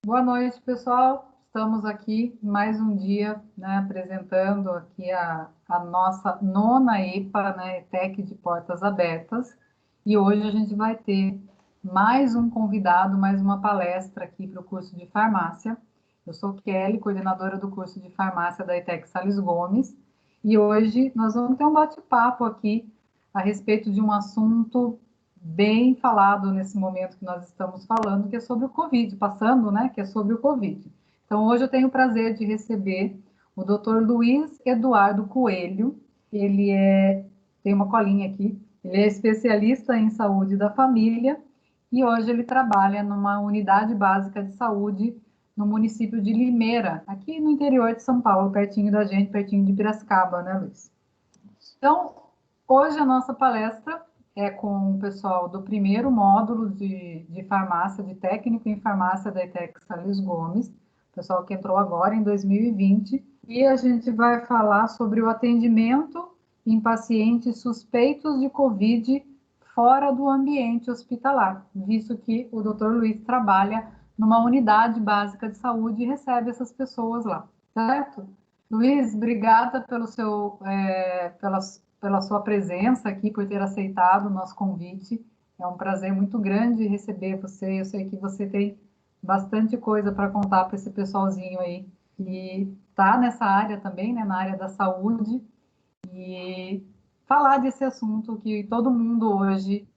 Boa noite, pessoal. Estamos aqui mais um dia, né, apresentando aqui a nossa nona EPA, né, ETEC de Portas Abertas. E hoje a gente vai ter mais um convidado, mais uma palestra aqui para o curso de farmácia. Eu sou Kelly, coordenadora do curso de farmácia da ETEC Sales Gomes. E hoje nós vamos ter um bate-papo aqui a respeito de um assunto bem falado nesse momento que nós estamos falando, que é sobre o Covid, passando, né, que é sobre o Covid. Então, hoje eu tenho o prazer de receber o Dr. Luiz Eduardo Coelho. Tem uma colinha aqui, ele é especialista em saúde da família e hoje ele trabalha numa unidade básica de saúde no município de Limeira, aqui no interior de São Paulo, pertinho da gente, pertinho de Piracicaba, né, Luiz? Então, hoje a nossa palestra é com o pessoal do primeiro módulo de farmácia, de técnico em farmácia da ETEC Sales Gomes, pessoal que entrou agora em 2020, e a gente vai falar sobre o atendimento em pacientes suspeitos de Covid fora do ambiente hospitalar, visto que o Dr. Luiz trabalha numa unidade básica de saúde e recebe essas pessoas lá, certo? Luiz, obrigada pela sua presença aqui, por ter aceitado o nosso convite. É um prazer muito grande receber você. Eu sei que você tem bastante coisa para contar para esse pessoalzinho aí que está nessa área também, né, na área da saúde, e falar desse assunto que todo mundo hoje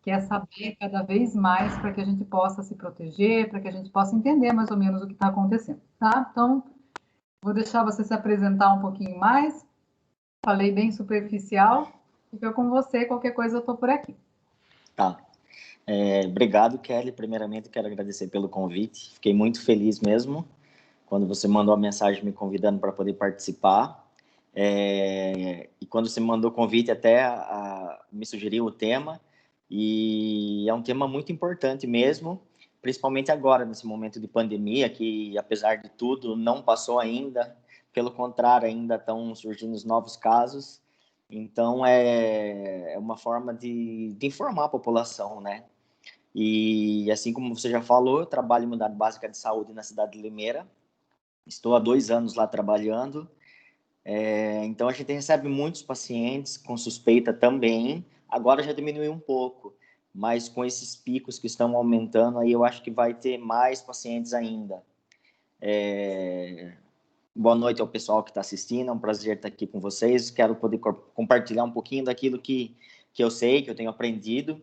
quer saber cada vez mais para que a gente possa se proteger, para que a gente possa entender mais ou menos o que está acontecendo, tá? Então, vou deixar você se apresentar um pouquinho mais. Falei bem superficial. Fica com você, qualquer coisa eu estou por aqui. Tá. Obrigado, Kelly. Primeiramente, quero agradecer pelo convite. Fiquei muito feliz mesmo quando você mandou a mensagem me convidando para poder participar. E quando você me mandou o convite, até me sugeriu o tema. E é um tema muito importante mesmo, principalmente agora, nesse momento de pandemia, que, apesar de tudo, não passou ainda. Pelo contrário, ainda estão surgindo os novos casos. Então, é uma forma de informar a população, né? E assim como você já falou, eu trabalho em unidade básica de saúde na cidade de Limeira. Estou há 2 anos lá trabalhando. Então a gente recebe muitos pacientes com suspeita também. Agora já diminuiu um pouco, mas com esses picos que estão aumentando, aí eu acho que vai ter mais pacientes ainda. Boa noite ao pessoal que está assistindo, é um prazer estar aqui com vocês. Quero poder compartilhar um pouquinho daquilo que eu sei, que eu tenho aprendido.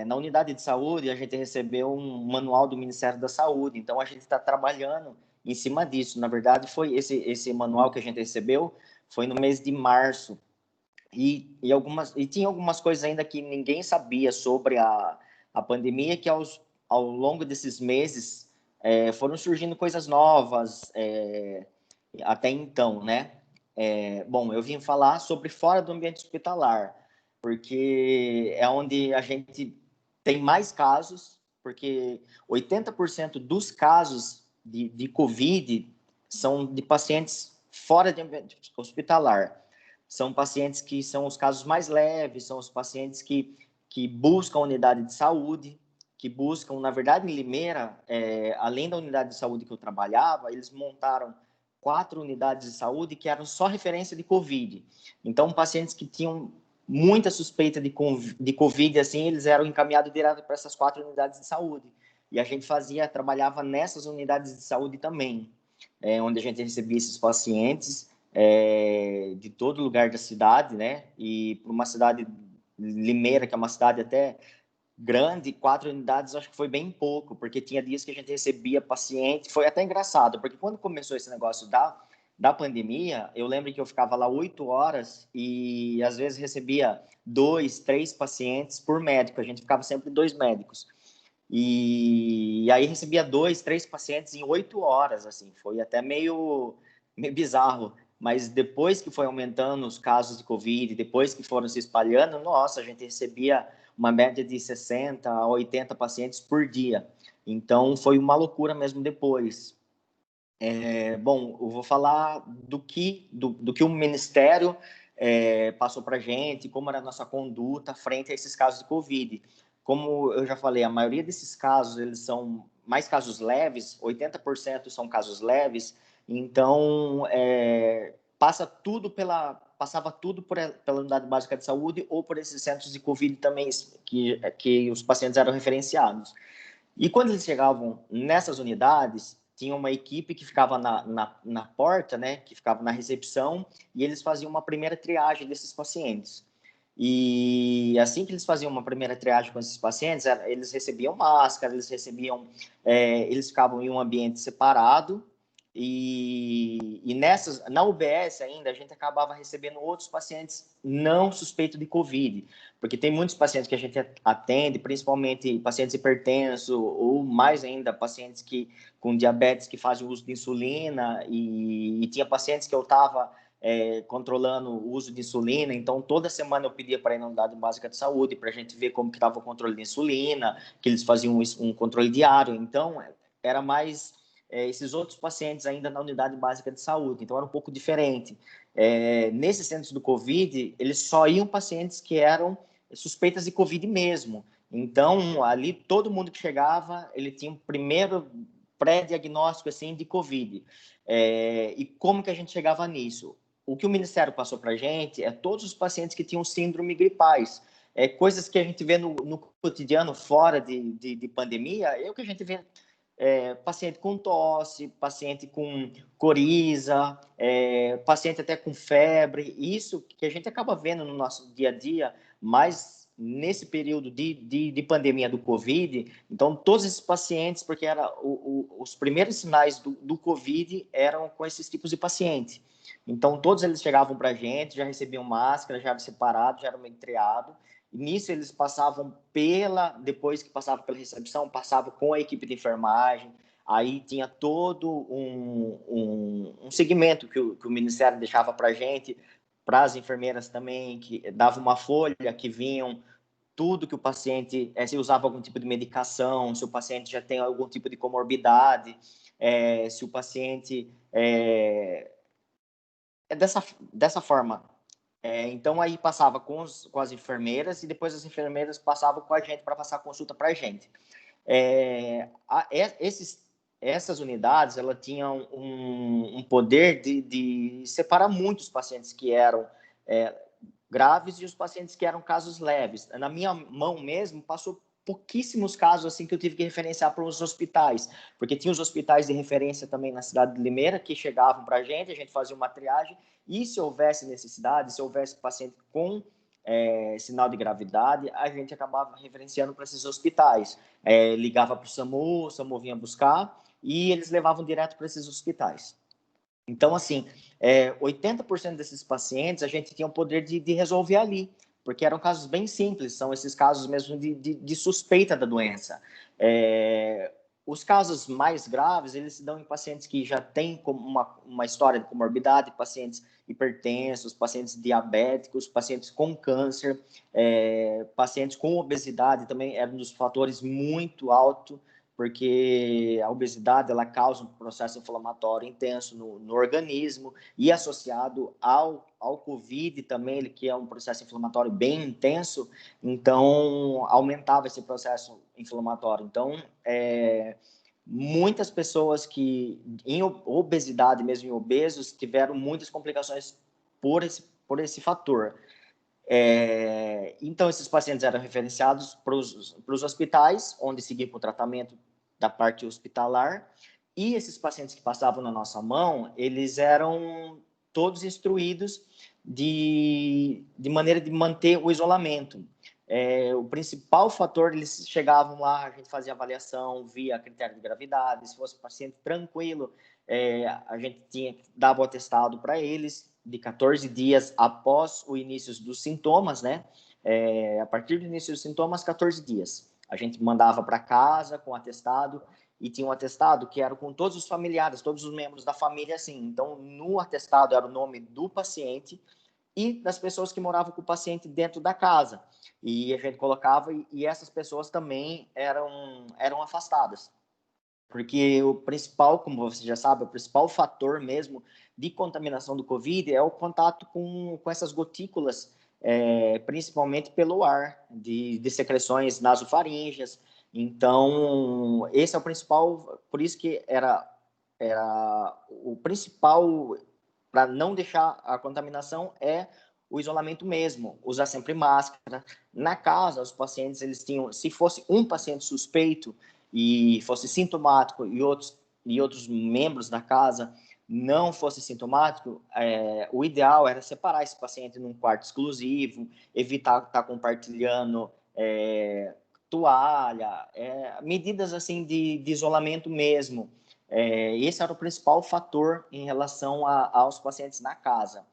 Na unidade de saúde, a gente recebeu um manual do Ministério da Saúde, então a gente está trabalhando em cima disso. Na verdade, foi esse manual que a gente recebeu foi no mês de março, e tinha algumas coisas ainda que ninguém sabia sobre a pandemia, que ao longo desses meses foram surgindo coisas novas até então, né? Bom, eu vim falar sobre fora do ambiente hospitalar, porque é onde a gente tem mais casos, porque 80% dos casos de Covid são de pacientes fora de ambiente hospitalar. São pacientes que são os casos mais leves, são os pacientes que buscam unidade de saúde, que buscam, na verdade, em Limeira, além da unidade de saúde que eu trabalhava, eles montaram 4 unidades de saúde que eram só referência de Covid. Então, pacientes que tinham muita suspeita de Covid, assim, eles eram encaminhados direto para essas 4 unidades de saúde. E a gente trabalhava nessas unidades de saúde também, onde a gente recebia esses pacientes de todo lugar da cidade, né? E para uma cidade, Limeira, que é uma cidade até grande, 4 unidades, acho que foi bem pouco, porque tinha dias que a gente recebia paciente, foi até engraçado, porque quando começou esse negócio da pandemia, eu lembro que eu ficava lá 8 horas e às vezes recebia 2, 3 pacientes por médico, a gente ficava sempre 2 médicos. E aí recebia 2, 3 pacientes em 8 horas, assim, foi até meio bizarro. Mas depois que foi aumentando os casos de Covid, depois que foram se espalhando, nossa, a gente recebia uma média de 60 a 80 pacientes por dia. Então, foi uma loucura mesmo depois. Bom, eu vou falar do que o Ministério passou para a gente, como era a nossa conduta frente a esses casos de Covid. como eu já falei, a maioria desses casos, eles são mais casos leves, 80% são casos leves, então passava tudo pela unidade básica de saúde ou por esses centros de Covid também, que os pacientes eram referenciados. E quando eles chegavam nessas unidades, tinha uma equipe que ficava na porta, né, que ficava na recepção, e eles faziam uma primeira triagem desses pacientes. E assim que eles faziam uma primeira triagem com esses pacientes, eles recebiam máscara, eles ficavam em um ambiente separado, e na UBS ainda, a gente acabava recebendo outros pacientes não suspeitos de Covid, porque tem muitos pacientes que a gente atende, principalmente pacientes hipertensos, ou mais ainda, pacientes com diabetes que fazem uso de insulina, e tinha pacientes que eu estava controlando o uso de insulina, então toda semana eu pedia para ir na unidade básica de saúde, para a gente ver como que estava o controle de insulina, que eles faziam um controle diário, então era mais esses outros pacientes ainda na unidade básica de saúde, então era um pouco diferente. Nesses centros do Covid, eles só iam pacientes que eram suspeitas de Covid mesmo, então ali todo mundo que chegava, ele tinha um primeiro pré-diagnóstico assim de Covid. E como que a gente chegava nisso? O que o Ministério passou para a gente é todos os pacientes que tinham síndrome gripais, coisas que a gente vê no cotidiano fora de pandemia, é o que a gente vê paciente com tosse, paciente com coriza, paciente até com febre, isso que a gente acaba vendo no nosso dia a dia, mas nesse período de pandemia do Covid, então todos esses pacientes, porque os primeiros sinais do Covid eram com esses tipos de paciente. Então todos eles chegavam para a gente, já recebiam máscara, já eram separados, já eram entreados. Nisso eles passavam depois que passava pela recepção, passava com a equipe de enfermagem, aí tinha todo um segmento que o Ministério deixava para a gente, para as enfermeiras também, que dava uma folha que vinham tudo que o paciente, se usava algum tipo de medicação, se o paciente já tem algum tipo de comorbidade, se o paciente dessa forma. Então, aí passava com as enfermeiras e depois as enfermeiras passavam com a gente para passar a consulta para a gente. Essas unidades, elas tinham um poder de separar muitos pacientes que eram graves e os pacientes que eram casos leves. Na minha mão mesmo, passou pouquíssimos casos assim que eu tive que referenciar para os hospitais, porque tinha os hospitais de referência também na cidade de Limeira que chegavam para a gente fazia uma triagem, e se houvesse necessidade, se houvesse paciente com sinal de gravidade, a gente acabava referenciando para esses hospitais. Ligava para o SAMU vinha buscar, e eles levavam direto para esses hospitais. Então, assim, 80% desses pacientes a gente tinha o poder de resolver ali, porque eram casos bem simples, são esses casos mesmo de suspeita da doença. Os casos mais graves, eles se dão em pacientes que já têm uma história de comorbidade, pacientes hipertensos, pacientes diabéticos, pacientes com câncer, pacientes com obesidade também era um dos fatores muito alto, porque a obesidade ela causa um processo inflamatório intenso no organismo, e associado ao Covid também, que é um processo inflamatório bem intenso, então aumentava esse processo inflamatório. Então, muitas pessoas que em obesidade, mesmo em obesos, tiveram muitas complicações por esse fator. Então, esses pacientes eram referenciados para os hospitais, onde seguiam com o tratamento da parte hospitalar, e esses pacientes que passavam na nossa mão, eles eram todos instruídos de maneira de manter o isolamento. O principal fator, eles chegavam lá, a gente fazia avaliação, via critério de gravidade, se fosse paciente tranquilo, a gente dava o atestado para eles, de 14 dias após o início dos sintomas, né? A partir do início dos sintomas, 14 dias. A gente mandava para casa com atestado, e tinha um atestado que era com todos os familiares, todos os membros da família, assim. Então, no atestado era o nome do paciente e das pessoas que moravam com o paciente dentro da casa. E a gente colocava, e essas pessoas também eram afastadas. Porque o principal, como você já sabe, o principal fator mesmo de contaminação do Covid é o contato com essas gotículas principalmente pelo ar, de secreções nasofaríngeas. Então, esse é o principal, por isso que era o principal para não deixar a contaminação é o isolamento mesmo, usar sempre máscara. Na casa, os pacientes, eles tinham, se fosse um paciente suspeito e fosse sintomático e outros membros da casa não fosse sintomático, o ideal era separar esse paciente num quarto exclusivo, evitar estar compartilhando toalha, medidas assim de isolamento mesmo. Esse era o principal fator em relação aos pacientes na casa.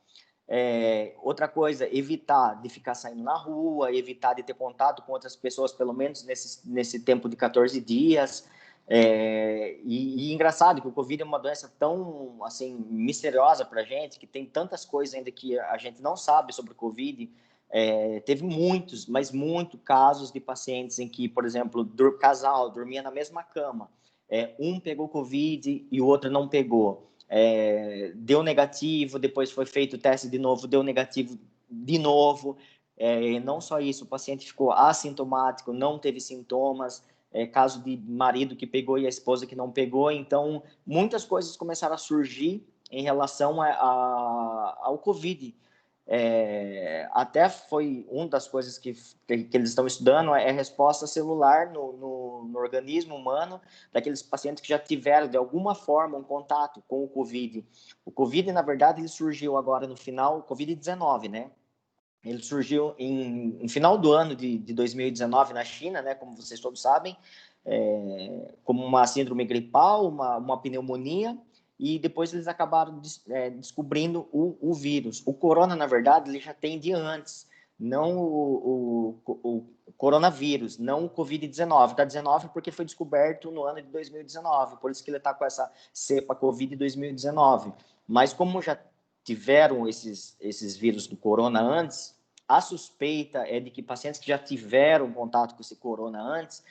Outra coisa, evitar de ficar saindo na rua, evitar de ter contato com outras pessoas, pelo menos nesse tempo de 14 dias. E engraçado que o Covid é uma doença tão assim, misteriosa para a gente, que tem tantas coisas ainda que a gente não sabe sobre o Covid. Teve muitos, mas muitos casos de pacientes em que, por exemplo, casal dormia na mesma cama. Um pegou Covid e o outro não pegou. Deu negativo, depois foi feito o teste de novo, deu negativo de novo. Não só isso, o paciente ficou assintomático, não teve sintomas. Caso de marido que pegou e a esposa que não pegou. Então, muitas coisas começaram a surgir em relação ao Covid. Até foi uma das coisas que eles estão estudando é a resposta celular no organismo humano daqueles pacientes que já tiveram de alguma forma um contato com o Covid. O Covid, na verdade, ele surgiu agora no final, o Covid-19, né? Ele surgiu no final do ano de 2019 na China, né? Como vocês todos sabem, como uma síndrome gripal, uma pneumonia, e depois eles acabaram descobrindo o vírus. O corona, na verdade, ele já tem de antes, não o coronavírus, não o Covid-19. Está 19 porque foi descoberto no ano de 2019, por isso que ele está com essa cepa Covid 2019. Mas como já tiveram esses vírus do corona antes, a suspeita é de que pacientes que já tiveram contato com esse corona antes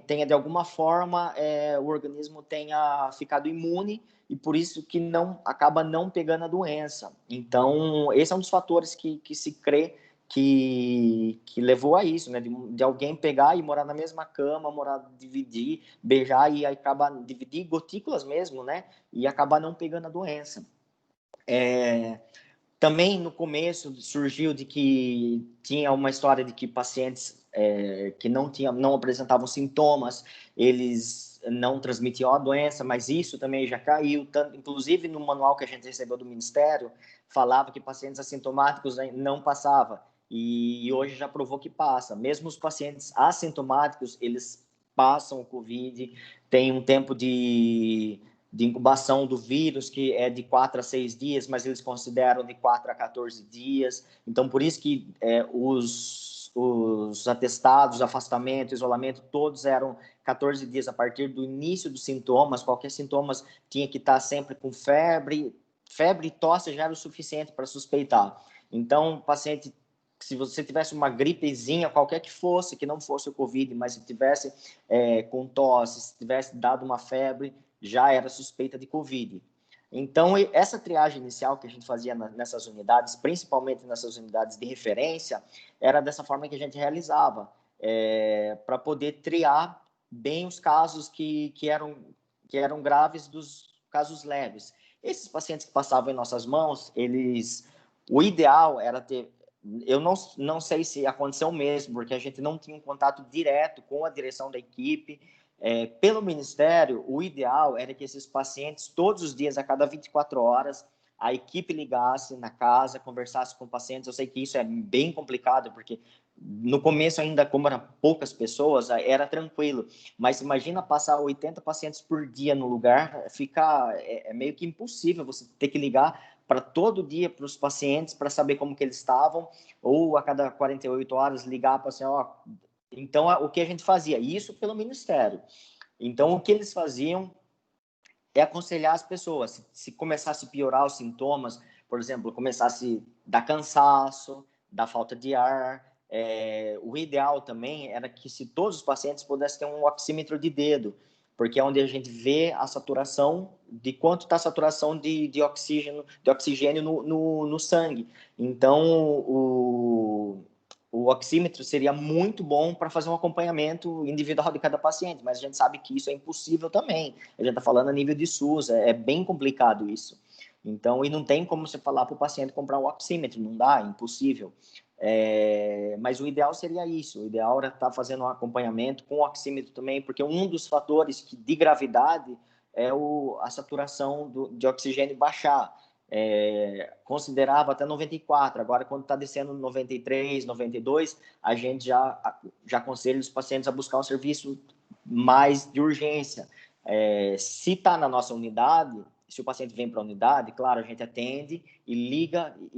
tenha de alguma forma o organismo tenha ficado imune e por isso que acaba não pegando a doença. Então, esse é um dos fatores que se crê que levou a isso, né? De alguém pegar e morar na mesma cama, dividir, beijar e acabar dividir gotículas mesmo, né? E acabar não pegando a doença. Também no começo surgiu de que tinha uma história de que pacientes que não apresentavam sintomas, eles não transmitiam a doença, mas isso também já caiu. Inclusive no manual que a gente recebeu do Ministério, falava que pacientes assintomáticos não passava, e hoje já provou que passa. Mesmo os pacientes assintomáticos, eles passam o Covid, tem um tempo de incubação do vírus, que é de 4 a 6 dias, mas eles consideram de 4 a 14 dias. Então, por isso que os atestados, afastamento, isolamento, todos eram 14 dias a partir do início dos sintomas. Qualquer sintomas tinha que estar sempre com febre. Febre e tosse já era o suficiente para suspeitar. Então, paciente, se você tivesse uma gripezinha, qualquer que fosse, que não fosse o Covid, mas se tivesse com tosse, se tivesse dado uma febre, já era suspeita de Covid. Então, essa triagem inicial que a gente fazia nessas unidades, principalmente nessas unidades de referência, era dessa forma que a gente realizava, para poder triar bem os casos que eram graves dos casos leves. Esses pacientes que passavam em nossas mãos, o ideal era ter... Eu não sei se aconteceu mesmo, porque a gente não tinha um contato direto com a direção da equipe. Pelo Ministério, o ideal era que esses pacientes, todos os dias, a cada 24 horas, a equipe ligasse na casa, conversasse com pacientes. Eu sei que isso é bem complicado, porque no começo ainda, como eram poucas pessoas, era tranquilo. Mas imagina passar 80 pacientes por dia no lugar, é meio que impossível você ter que ligar para todo dia para os pacientes para saber como que eles estavam, ou a cada 48 horas ligar para assim, ó... Então, o que a gente fazia? Isso pelo Ministério. Então, o que eles faziam é aconselhar as pessoas. Se começasse a piorar os sintomas, por exemplo, começasse a dar cansaço, dar falta de ar, o ideal também era que se todos os pacientes pudessem ter um oxímetro de dedo, porque é onde a gente vê a saturação, de quanto está a saturação de oxigênio no sangue. Então, o oxímetro seria muito bom para fazer um acompanhamento individual de cada paciente, mas a gente sabe que isso é impossível também. A gente está falando a nível de SUS, é bem complicado isso. Então, e não tem como você falar para o paciente comprar um oxímetro, não dá, é impossível. Mas o ideal seria isso, o ideal era estar fazendo um acompanhamento com o oxímetro também, porque um dos fatores de gravidade é a saturação de oxigênio baixar. Considerava até 94, agora quando está descendo 93, 92, a gente já aconselha os pacientes a buscar um serviço mais de urgência. Se está na nossa unidade, se o paciente vem para a unidade, claro, a gente atende e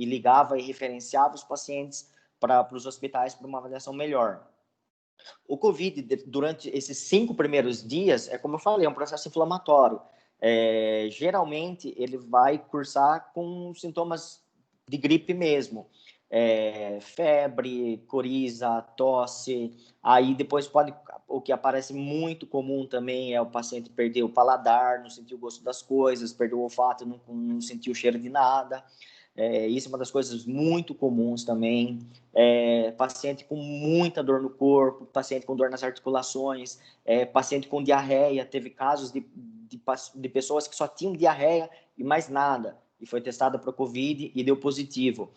ligava e referenciava os pacientes para os hospitais para uma avaliação melhor. O COVID, durante esses 5 primeiros dias, como eu falei, é um processo inflamatório. Geralmente, ele vai cursar com sintomas de gripe mesmo. Febre, coriza, tosse. Aí depois o que aparece muito comum também é o paciente perder o paladar, não sentir o gosto das coisas, perder o olfato, não sentir o cheiro de nada. Isso é uma das coisas muito comuns também. Paciente com muita dor no corpo, paciente com dor nas articulações, paciente com diarreia. Teve casos de pessoas que só tinham diarreia e mais nada, e foi testada para o Covid e deu positivo.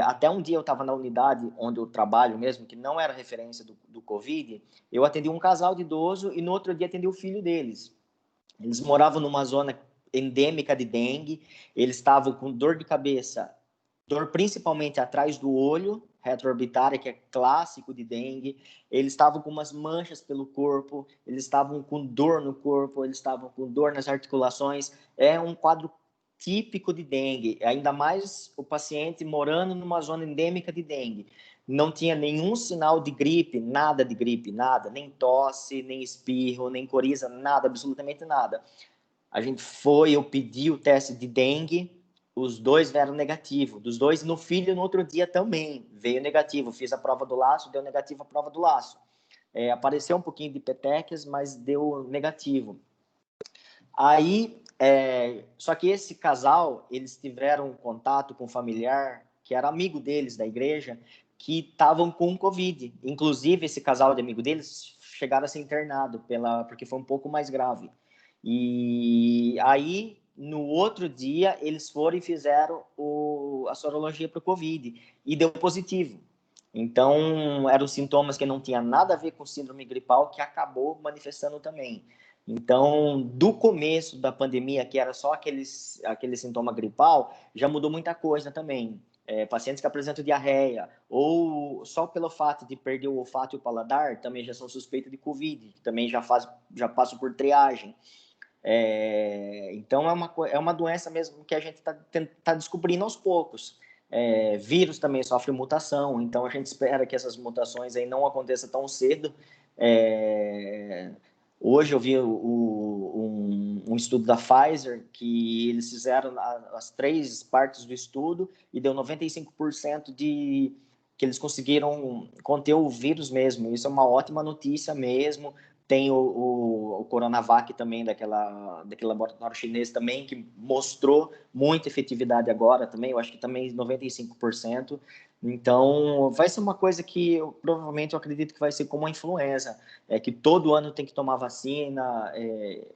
Até um dia eu estava na unidade onde eu trabalho mesmo, que não era referência do Covid, eu atendi um casal de idoso e no outro dia atendi o filho deles. Eles moravam numa zona endêmica de dengue, eles estavam com dor de cabeça, dor principalmente atrás do olho, retroorbitária, que é clássico de dengue, eles estavam com umas manchas pelo corpo, eles estavam com dor no corpo, eles estavam com dor nas articulações, é um quadro típico de dengue, ainda mais o paciente morando numa zona endêmica de dengue. Não tinha nenhum sinal de gripe, nada, nem tosse, nem espirro, nem coriza, nada, absolutamente nada. Eu pedi o teste de dengue, os dois vieram negativo. Dos dois, no filho, no outro dia também veio negativo. Fiz a prova do laço, deu negativo a prova do laço. Apareceu um pouquinho de petequias, mas deu negativo. Aí, só que esse casal, eles tiveram contato com um familiar que era amigo deles da igreja, que estavam com Covid. Inclusive, esse casal de amigo deles chegaram a ser internado porque foi um pouco mais grave. E aí, no outro dia, eles foram e fizeram a sorologia para o Covid e deu positivo. Então, eram sintomas que não tinham nada a ver com síndrome gripal, que acabou manifestando também. Então, do começo da pandemia, que era só aquele sintoma gripal, já mudou muita coisa também. Pacientes que apresentam diarreia, ou só pelo fato de perder o olfato e o paladar, também já são suspeitos de Covid, também já passam por triagem. Então, é uma doença mesmo que a gente tá descobrindo aos poucos. Vírus também sofre mutação, então a gente espera que essas mutações aí não aconteçam tão cedo. Hoje eu vi um estudo da Pfizer que eles fizeram as 3 partes do estudo e deu 95% que eles conseguiram conter o vírus mesmo. Isso é uma ótima notícia mesmo. Tem o Coronavac também, daquele laboratório chinês também, que mostrou muita efetividade agora também, eu acho que também 95%. Então, vai ser uma coisa que provavelmente eu acredito que vai ser como a influenza, que todo ano tem que tomar vacina,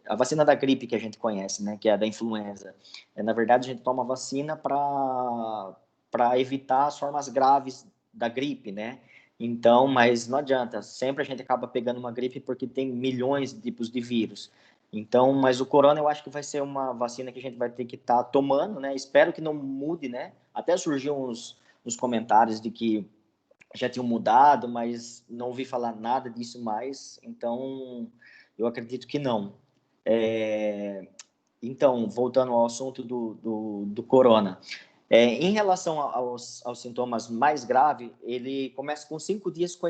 a vacina da gripe que a gente conhece, né, que é a da influenza. Na verdade, a gente toma vacina para evitar as formas graves da gripe, né? Então, mas não adianta, sempre a gente acaba pegando uma gripe porque tem milhões de tipos de vírus. Então, mas o corona eu acho que vai ser uma vacina que a gente vai ter que estar tomando, né? Espero que não mude, né? Até surgiu uns comentários de que já tinham mudado, mas não ouvi falar nada disso mais, então eu acredito que não. Então, voltando ao assunto do corona. Em relação aos sintomas mais graves, ele começa com 5 dias com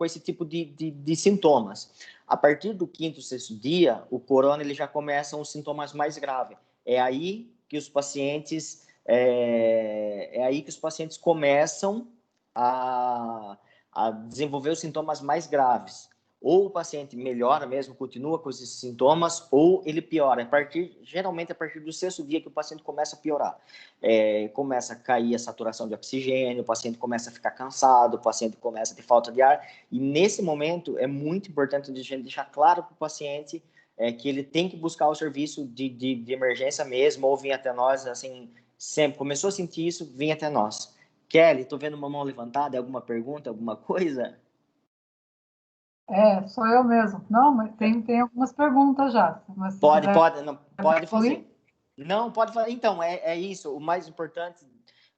esse tipo de sintomas. A partir do 5º, 6º dia, o corona ele já começa os sintomas mais graves. É aí que os pacientes começam a desenvolver os sintomas mais graves. ou o paciente melhora mesmo, continua com esses sintomas, ou ele piora. Geralmente, a partir do sexto dia que o paciente começa a piorar. Começa a cair a saturação de oxigênio, o paciente começa a ficar cansado, o paciente começa a ter falta de ar. E nesse momento, é muito importante a gente deixar claro para o paciente que ele tem que buscar o serviço de emergência mesmo, ou vir até nós, assim, sempre. Começou a sentir isso, vem até nós. Kelly, estou vendo uma mão levantada, alguma pergunta, alguma coisa? Sou eu mesmo. Não, mas tem algumas perguntas já. Mas se Pode, quiser pode, não, pode concluir. fazer. Não, pode fazer. Então, é isso. O mais importante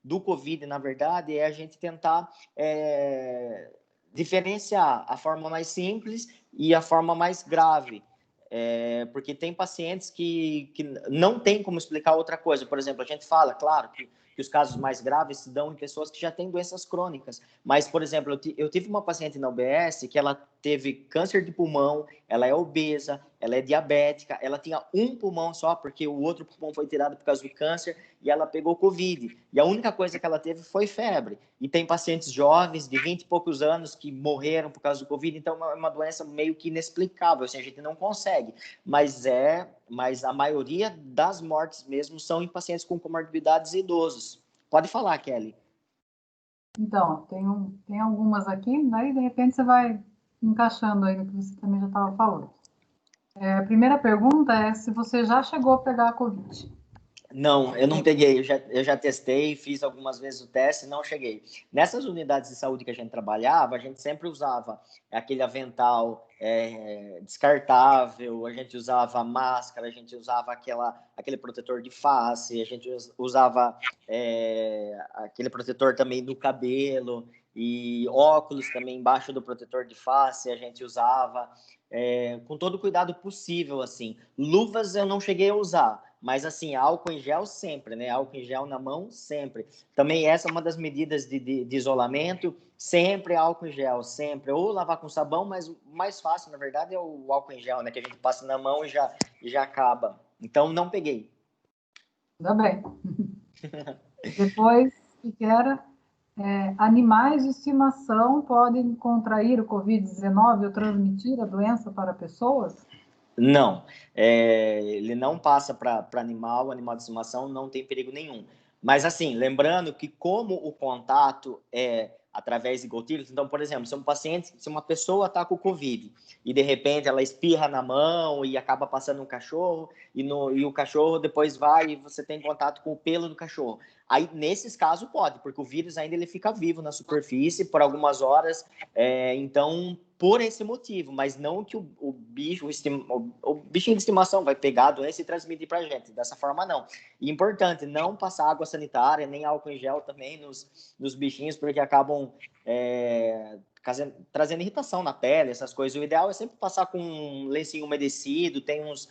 do Covid, na verdade, é a gente tentar diferenciar a forma mais simples e a forma mais grave. Porque tem pacientes que não tem como explicar outra coisa. Por exemplo, a gente fala, claro, que os casos mais graves se dão em pessoas que já têm doenças crônicas. Mas, por exemplo, eu tive uma paciente na UBS que ela teve câncer de pulmão, ela é obesa, ela é diabética, ela tinha um pulmão só, porque o outro pulmão foi tirado por causa do câncer, e ela pegou Covid. E a única coisa que ela teve foi febre. E tem pacientes jovens, de 20 e poucos anos, que morreram por causa do Covid, então é uma doença meio que inexplicável, assim, a gente não consegue. Mas a maioria das mortes mesmo são em pacientes com comorbidades e idosos. Pode falar, Kelly. Então, tem algumas aqui, daí de repente você vai encaixando aí no que você também já estava falando. A primeira pergunta é se você já chegou a pegar a Covid. Não, eu não peguei, eu já testei, fiz algumas vezes o teste, não cheguei. Nessas unidades de saúde que a gente trabalhava, a gente sempre usava aquele avental descartável, a gente usava máscara, a gente usava aquele protetor de face, a gente usava aquele protetor também do cabelo, e óculos também embaixo do protetor de face a gente usava, com todo o cuidado possível, assim. Luvas eu não cheguei a usar, mas, assim, álcool em gel sempre, né? Álcool em gel na mão sempre. Também essa é uma das medidas de isolamento, sempre álcool em gel, sempre. Ou lavar com sabão, mas o mais fácil, na verdade, é o álcool em gel, né? Que a gente passa na mão e já acaba. Então, não peguei. Ainda bem. Depois, o que era? Animais de estimação podem contrair o Covid-19 ou transmitir a doença para pessoas? Não, ele não passa para animal de estimação não tem perigo nenhum. Mas, assim, lembrando que como o contato é através de gotículas, então, por exemplo, se uma pessoa está com Covid e, de repente, ela espirra na mão e acaba passando um cachorro e o cachorro depois vai e você tem contato com o pelo do cachorro. Aí, nesses casos, pode, porque o vírus ainda ele fica vivo na superfície por algumas horas, então, por esse motivo, mas não que o bichinho de estimação vai pegar a doença e transmitir para a gente, dessa forma não. E importante, não passar água sanitária, nem álcool em gel também nos bichinhos, porque acabam trazendo irritação na pele, essas coisas. O ideal é sempre passar com um lencinho umedecido, tem uns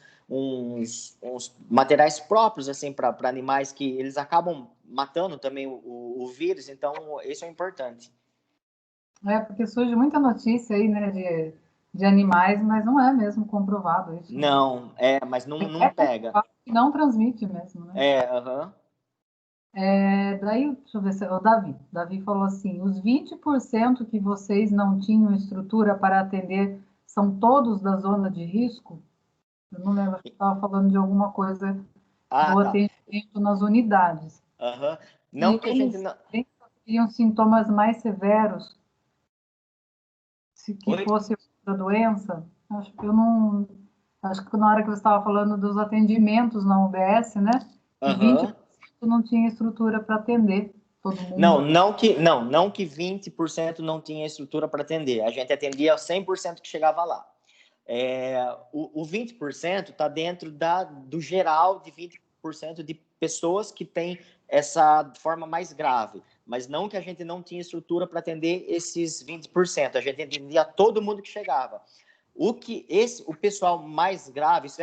materiais próprios assim para animais que eles acabam matando também o vírus, então isso é importante. Porque surge muita notícia aí, né, de animais, mas não é mesmo comprovado isso, né? Não, mas não É pega. comprovado que não transmite mesmo, né? Aham. Daí, deixa eu ver se o Davi falou assim, os 20% que vocês não tinham estrutura para atender são todos da zona de risco? Eu não lembro, acho que estava falando de alguma coisa Ah, do tá. atendimento nas unidades. Aham. Não E que a gente eles não... teriam sintomas mais severos, se que Oi? fosse outra doença. Acho que na hora que você estava falando dos atendimentos na UBS, né? Que 20% Aham. não tinha estrutura para atender todo Não, mundo. não que 20% não tinha estrutura para atender. A gente atendia 100% que chegava lá. O 20% está dentro do geral de 20% de pessoas que têm essa forma mais grave, mas não que a gente não tinha estrutura para atender esses 20%, a gente atendia todo mundo que chegava. O pessoal mais grave, isso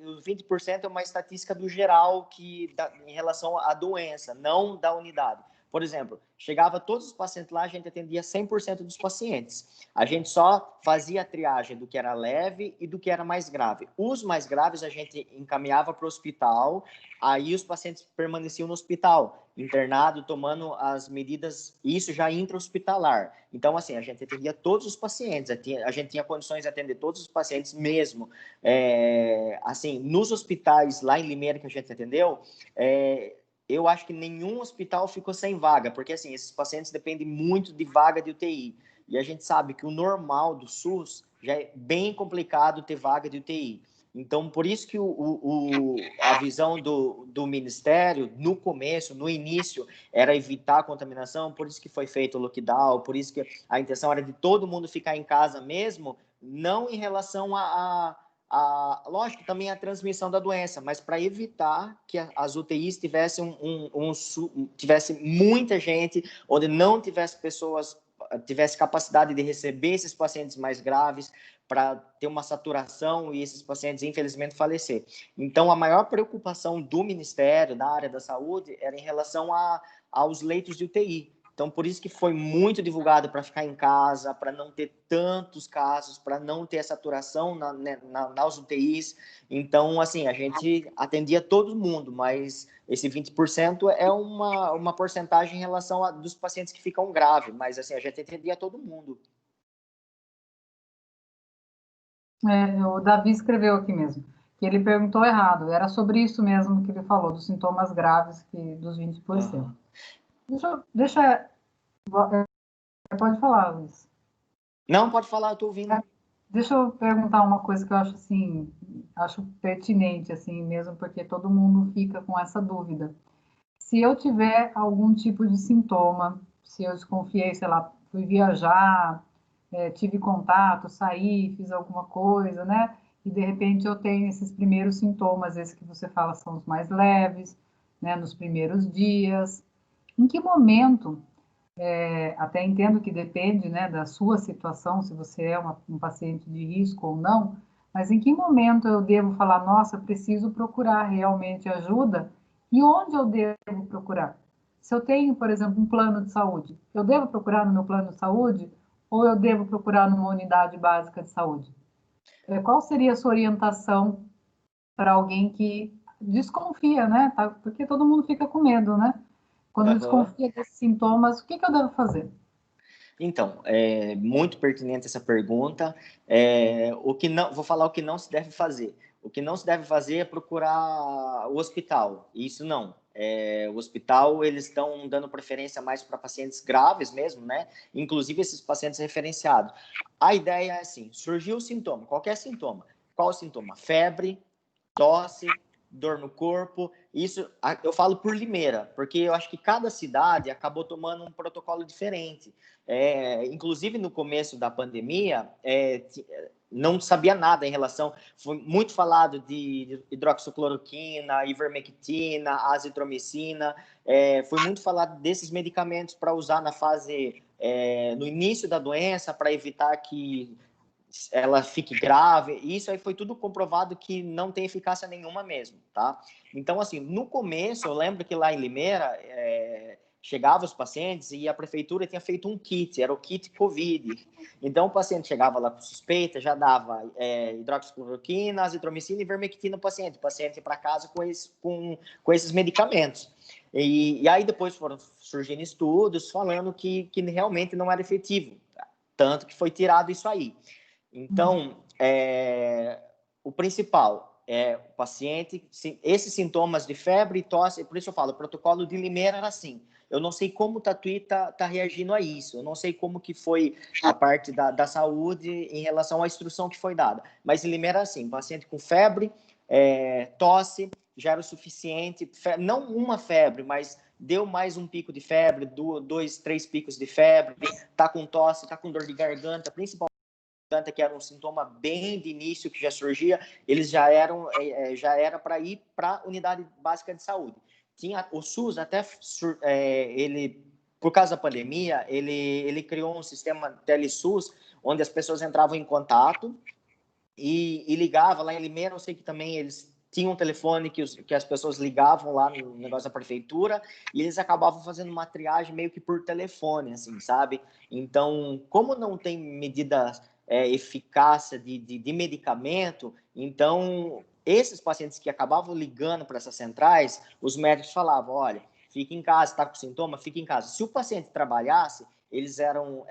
os 20% é uma estatística do geral em relação à doença, não da unidade. Por exemplo, chegava todos os pacientes lá, a gente atendia 100% dos pacientes. A gente só fazia a triagem do que era leve e do que era mais grave. Os mais graves a gente encaminhava para o hospital, aí os pacientes permaneciam no hospital, internado, tomando as medidas, isso já intra-hospitalar. Então, assim, a gente atendia todos os pacientes, a gente tinha condições de atender todos os pacientes mesmo. Assim, nos hospitais lá em Limeira que a gente atendeu, eu acho que nenhum hospital ficou sem vaga, porque assim, esses pacientes dependem muito de vaga de UTI. E a gente sabe que o normal do SUS já é bem complicado ter vaga de UTI. Então, por isso que a visão do Ministério, no começo, no início, era evitar a contaminação, por isso que foi feito o lockdown, por isso que a intenção era de todo mundo ficar em casa mesmo, não em relação lógico, também a transmissão da doença, mas para evitar que as UTIs tivessem tivesse muita gente, onde não tivesse pessoas, tivesse capacidade de receber esses pacientes mais graves, para ter uma saturação e esses pacientes, infelizmente, falecer. Então, a maior preocupação do Ministério, da área da saúde, era em relação aos leitos de UTI. Então, por isso que foi muito divulgado para ficar em casa, para não ter tantos casos, para não ter saturação nas UTIs. Então, assim, a gente atendia todo mundo, mas esse 20% é uma porcentagem em relação dos pacientes que ficam graves, mas assim, a gente atendia todo mundo. O Davi escreveu aqui mesmo, que ele perguntou errado, era sobre isso mesmo que ele falou, dos sintomas graves dos 20%. Deixa pode falar, Luiz. Não, pode falar, eu estou ouvindo. Deixa eu perguntar uma coisa que eu acho assim, acho pertinente assim mesmo, porque todo mundo fica com essa dúvida. Se eu tiver algum tipo de sintoma, se eu desconfiei, sei lá, fui viajar, tive contato, saí, fiz alguma coisa, né? E de repente eu tenho esses primeiros sintomas, esses que você fala são os mais leves, né? Nos primeiros dias. Em que momento até entendo que depende, né, da sua situação, se você é um paciente de risco ou não, mas em que momento eu devo falar, nossa, preciso procurar realmente ajuda e onde eu devo procurar? Se eu tenho, por exemplo, um plano de saúde, eu devo procurar no meu plano de saúde ou eu devo procurar numa unidade básica de saúde? Qual seria a sua orientação para alguém que desconfia, né? Porque todo mundo fica com medo, né? Quando desconfia desses sintomas, o que eu devo fazer? Então, é muito pertinente essa pergunta. Vou falar o que não se deve fazer. O que não se deve fazer é procurar o hospital. Isso não. O hospital, eles estão dando preferência mais para pacientes graves mesmo, né? Inclusive esses pacientes referenciados. A ideia é assim, surgiu o sintoma, qualquer sintoma. Qual o sintoma? Febre, tosse, dor no corpo. Isso eu falo por Limeira, porque eu acho que cada cidade acabou tomando um protocolo diferente. Inclusive no começo da pandemia, não sabia nada em relação. Foi muito falado de hidroxicloroquina, ivermectina, azitromicina. Foi muito falado desses medicamentos para usar na fase, no início da doença, para evitar que ela fique grave. Isso aí foi tudo comprovado que não tem eficácia nenhuma mesmo, tá? Então, assim, no começo, eu lembro que lá em Limeira, chegava os pacientes e a prefeitura tinha feito um kit, era o kit COVID. Então, o paciente chegava lá com suspeita, já dava hidroxicloroquina, azitromicina e ivermectina no paciente. O paciente ia para casa com esses medicamentos. E aí depois foram surgindo estudos falando que realmente não era efetivo, tanto que foi tirado isso aí. Então, o principal é o paciente, esses sintomas de febre e tosse, por isso eu falo, o protocolo de Limeira era assim. Eu não sei como o Tatuí tá reagindo a isso, eu não sei como que foi a parte da saúde em relação à instrução que foi dada, mas em Limeira era assim, paciente com febre, tosse, já era o suficiente, não uma febre, mas deu mais um pico de febre, 2, 3 picos de febre, tá com tosse, tá com dor de garganta, principalmente que era um sintoma bem de início que já surgia, eles já era para ir para a unidade básica de saúde. Tinha o SUS até ele, por causa da pandemia, ele criou um sistema TeleSUS onde as pessoas entravam em contato e ligava lá em Limeira, eu sei que também eles tinha um telefone que as pessoas ligavam lá no negócio da prefeitura e eles acabavam fazendo uma triagem meio que por telefone, assim, sabe? Então, como não tem medida eficácia de medicamento, então esses pacientes que acabavam ligando para essas centrais, os médicos falavam, olha, fique em casa, está com sintoma, fique em casa. Se o paciente trabalhasse, eles eram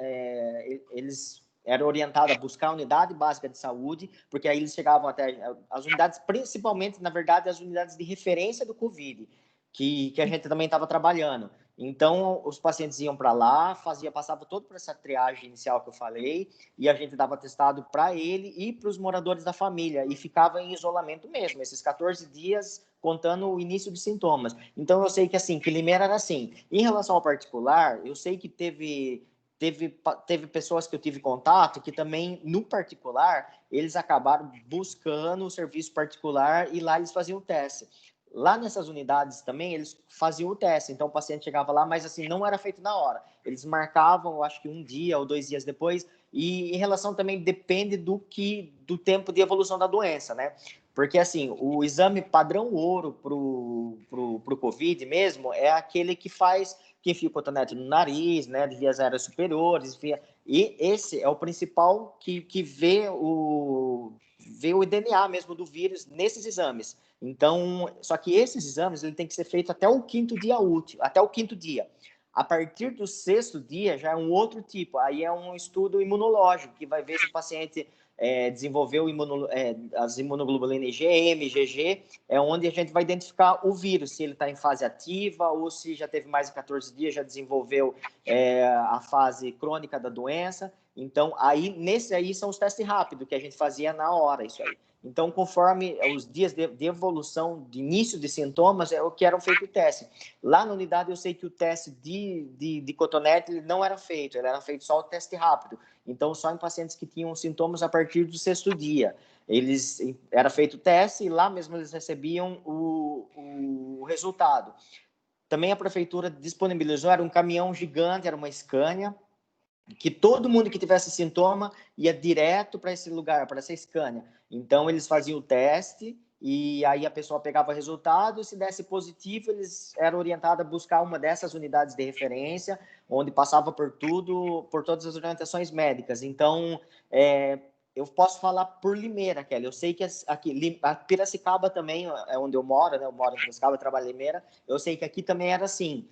orientados a buscar a unidade básica de saúde, porque aí eles chegavam até as unidades, principalmente, na verdade, as unidades de referência do Covid, que a gente também estava trabalhando. Então, os pacientes iam para lá, passava todo por essa triagem inicial que eu falei, e a gente dava testado para ele e para os moradores da família, e ficava em isolamento mesmo, esses 14 dias, contando o início de sintomas. Então, eu sei que, assim, que Limeira era assim. Em relação ao particular, eu sei que teve pessoas que eu tive contato que também, no particular, eles acabaram buscando o serviço particular e lá eles faziam o teste. Lá nessas unidades também, eles faziam o teste. Então, o paciente chegava lá, mas assim, não era feito na hora. Eles marcavam, eu acho que 1 dia ou 2 dias depois. E em relação também, depende do tempo de evolução da doença, né? Porque, assim, o exame padrão ouro pro COVID mesmo é aquele que faz, que enfia o cotonete no nariz, né? De vias aéreas superiores, enfia... E esse é o principal que vê o DNA mesmo do vírus nesses exames. Então, só que esses exames ele tem que ser feito até o 5º dia útil, até o 5º dia. A partir do 6º dia já é um outro tipo, aí é um estudo imunológico, que vai ver se o paciente desenvolveu as imunoglobulinas IgM, IgG, é onde a gente vai identificar o vírus, se ele está em fase ativa ou se já teve mais de 14 dias, já desenvolveu a fase crônica da doença. Então, aí, nesse aí são os testes rápidos, que a gente fazia na hora, isso aí. Então, conforme os dias de evolução, de início de sintomas, é o que eram feito o teste. Lá na unidade, eu sei que o teste de cotonete ele não era feito, ele era feito só o teste rápido. Então, só em pacientes que tinham sintomas a partir do 6º dia. Era feito o teste e lá mesmo eles recebiam o resultado. Também a prefeitura disponibilizou, era um caminhão gigante, era uma Scania, que todo mundo que tivesse sintoma ia direto para esse lugar, para essa Scania. Então, eles faziam o teste e aí a pessoa pegava o resultado, se desse positivo, eles eram orientados a buscar uma dessas unidades de referência, onde passava por todas as orientações médicas. Então, eu posso falar por Limeira, Kelly. Eu sei que aqui, a Piracicaba também é onde eu moro, né? Eu moro em Piracicaba, trabalho em Limeira. Eu sei que aqui também era assim.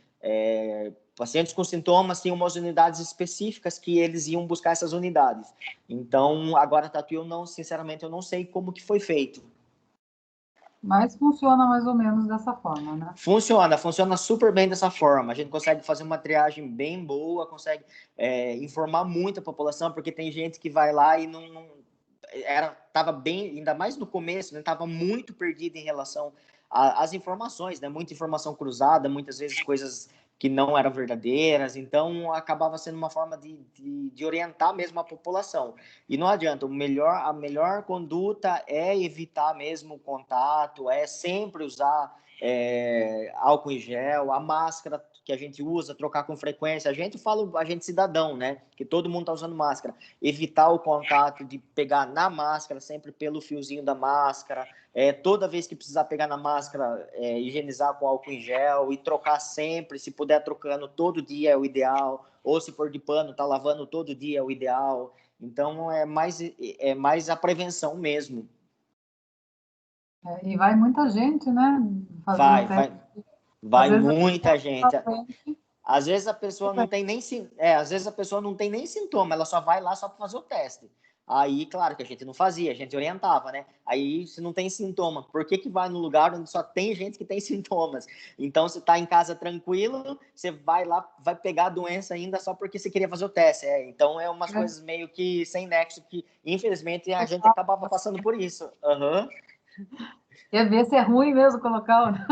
Pacientes com sintomas tinham umas unidades específicas que eles iam buscar essas unidades. Então, agora, Tatu, sinceramente, eu não sei como que foi feito. Mas funciona mais ou menos dessa forma, né? Funciona super bem dessa forma. A gente consegue fazer uma triagem bem boa, consegue informar muito a população, porque tem gente que vai lá e estava bem, ainda mais no começo, estava muito perdido em relação às informações, né? Muita informação cruzada, muitas vezes coisas que não eram verdadeiras, então acabava sendo uma forma de orientar mesmo a população. E não adianta, a melhor conduta é evitar mesmo o contato, é sempre usar álcool em gel, a máscara que a gente usa, trocar com frequência. A gente cidadão, né? Que todo mundo está usando máscara. Evitar o contato de pegar na máscara, sempre pelo fiozinho da máscara. Toda vez que precisar pegar na máscara, higienizar com álcool em gel e trocar sempre. Se puder, trocando todo dia é o ideal. Ou se for de pano, tá lavando todo dia é o ideal. Então, é mais a prevenção mesmo. E vai muita gente, né? Fazendo Vai, teste. vai, Às vai vezes a muita pessoa gente. tá doente, Às vezes a pessoa não tem nem às vezes a pessoa não tem nem sintoma, ela só vai lá só para fazer o teste. Aí, claro que a gente não fazia, a gente orientava, né? Aí, se não tem sintoma, por que vai no lugar onde só tem gente que tem sintomas? Então, você está em casa tranquilo, você vai lá, vai pegar a doença ainda só porque você queria fazer o teste. Então, é umas coisas meio que sem nexo, que infelizmente a gente acabava passando por isso. Uhum. Quer ver se é ruim mesmo colocar.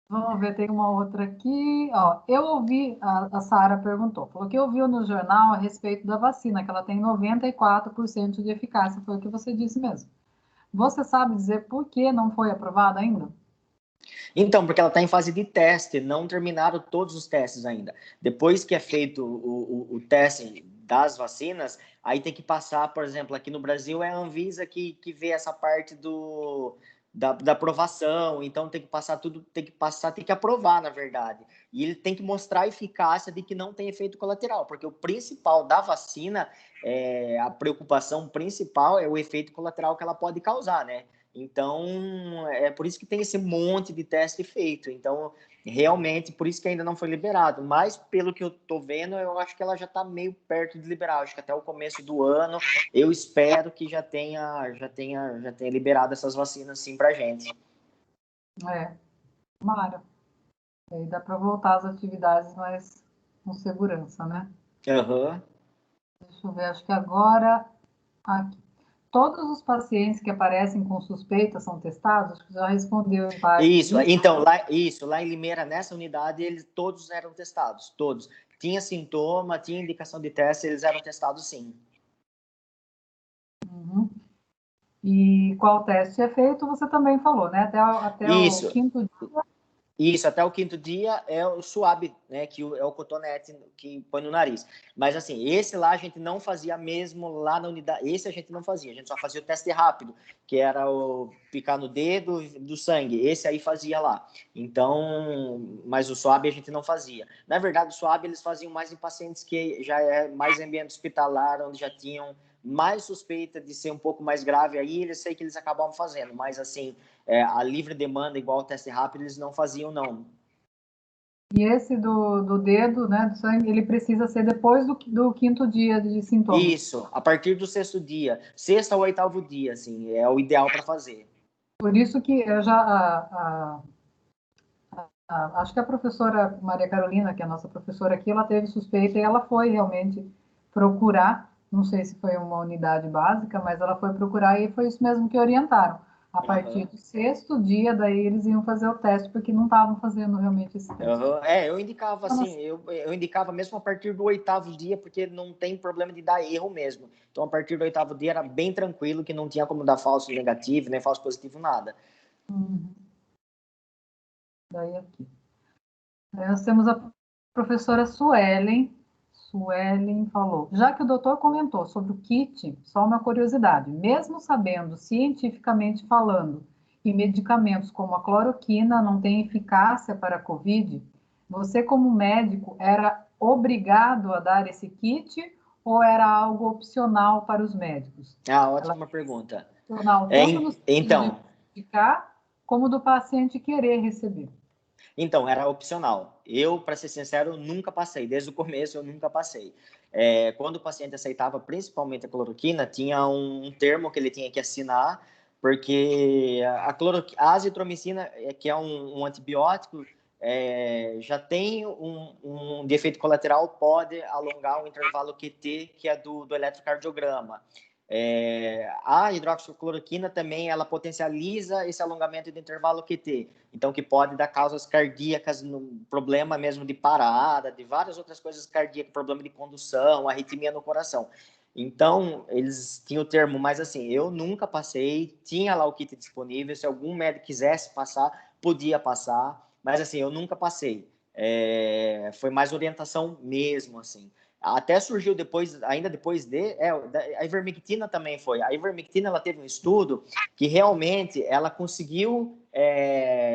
Vamos ver, tem uma outra aqui. Ó, eu ouvi, a Sara perguntou, falou que ouviu no jornal a respeito da vacina, que ela tem 94% de eficácia, foi o que você disse mesmo. Você sabe dizer por que não foi aprovada ainda? Então, porque ela está em fase de teste, não terminaram todos os testes ainda. Depois que é feito o teste das vacinas, aí tem que passar, por exemplo, aqui no Brasil é a Anvisa que vê essa parte da aprovação, então tem que passar tudo, tem que aprovar, na verdade. E ele tem que mostrar a eficácia de que não tem efeito colateral, porque o principal da vacina, a preocupação principal é o efeito colateral que ela pode causar, né? Então, é por isso que tem esse monte de teste feito. Então, realmente, por isso que ainda não foi liberado. Mas, pelo que eu tô vendo, eu acho que ela já está meio perto de liberar. Acho que até o começo do ano, eu espero que já tenha liberado essas vacinas, sim, para gente. Tomara. Aí dá para voltar às atividades, mas com segurança, né? Uhum. Deixa eu ver, acho que agora... Aqui. Todos os pacientes que aparecem com suspeita são testados? Acho que já respondeu em parte Isso, disso. então, lá em Limeira, nessa unidade, eles todos eram testados, todos. Tinha sintoma, tinha indicação de teste, eles eram testados, sim. Uhum. E qual teste é feito, você também falou, né? Até o Isso, quinto dia. Isso, até o quinto dia é o suave, né, que é o cotonete que põe no nariz. Mas, assim, esse lá a gente não fazia mesmo lá na unidade. Esse a gente não fazia, a gente só fazia o teste rápido, que era o picar no dedo do sangue. Esse aí fazia lá. Então, mas o suave a gente não fazia. Na verdade, o suave eles faziam mais em pacientes que já é mais ambiente hospitalar, onde já tinham mais suspeita de ser um pouco mais grave. Aí eu sei que eles acabavam fazendo, mas, assim, a livre demanda, igual o teste rápido, eles não faziam, não. E esse do dedo, né, do sangue, ele precisa ser depois do quinto dia de sintomas. Isso, a partir do sexto dia, sexto ao oitavo dia, assim, é o ideal para fazer. Por isso que eu já... acho que a professora Maria Carolina, que é a nossa professora aqui, ela teve suspeita e ela foi realmente procurar, não sei se foi uma unidade básica, mas ela foi procurar e foi isso mesmo que orientaram. A partir Uhum. do sexto dia, daí eles iam fazer o teste, porque não estavam fazendo realmente esse teste. Uhum. Eu indicava assim, eu indicava mesmo a partir do oitavo dia, porque não tem problema de dar erro mesmo. Então, a partir do oitavo dia era bem tranquilo, que não tinha como dar falso negativo, nem falso positivo, nada. Uhum. Daí aqui. Aí nós temos a professora Suelen. Suelen falou: já que o doutor comentou sobre o kit, só uma curiosidade, mesmo sabendo cientificamente falando que medicamentos como a cloroquina não têm eficácia para a Covid, você, como médico, era obrigado a dar esse kit ou era algo opcional para os médicos? Ela Ótima pergunta. é opcional tanto no sentido de Então, indicar, como do paciente querer receber. Então, era opcional. Eu, para ser sincero, nunca passei. Desde o começo, eu nunca passei. Quando o paciente aceitava, principalmente a cloroquina, tinha um termo que ele tinha que assinar, porque a azitromicina, que é um antibiótico, já tem um de efeito colateral, pode alongar o intervalo QT, que é do eletrocardiograma. A hidroxicloroquina também, ela potencializa esse alongamento do intervalo QT, então que pode dar causas cardíacas, no problema mesmo de parada, de várias outras coisas cardíacas, problema de condução, arritmia no coração. Então, eles tinham o termo, mas assim, eu nunca passei, tinha lá o kit disponível, se algum médico quisesse passar, podia passar, mas assim, eu nunca passei. Foi mais orientação mesmo, assim. Até surgiu depois, ainda depois a ivermectina também foi. A ivermectina, ela teve um estudo que realmente ela conseguiu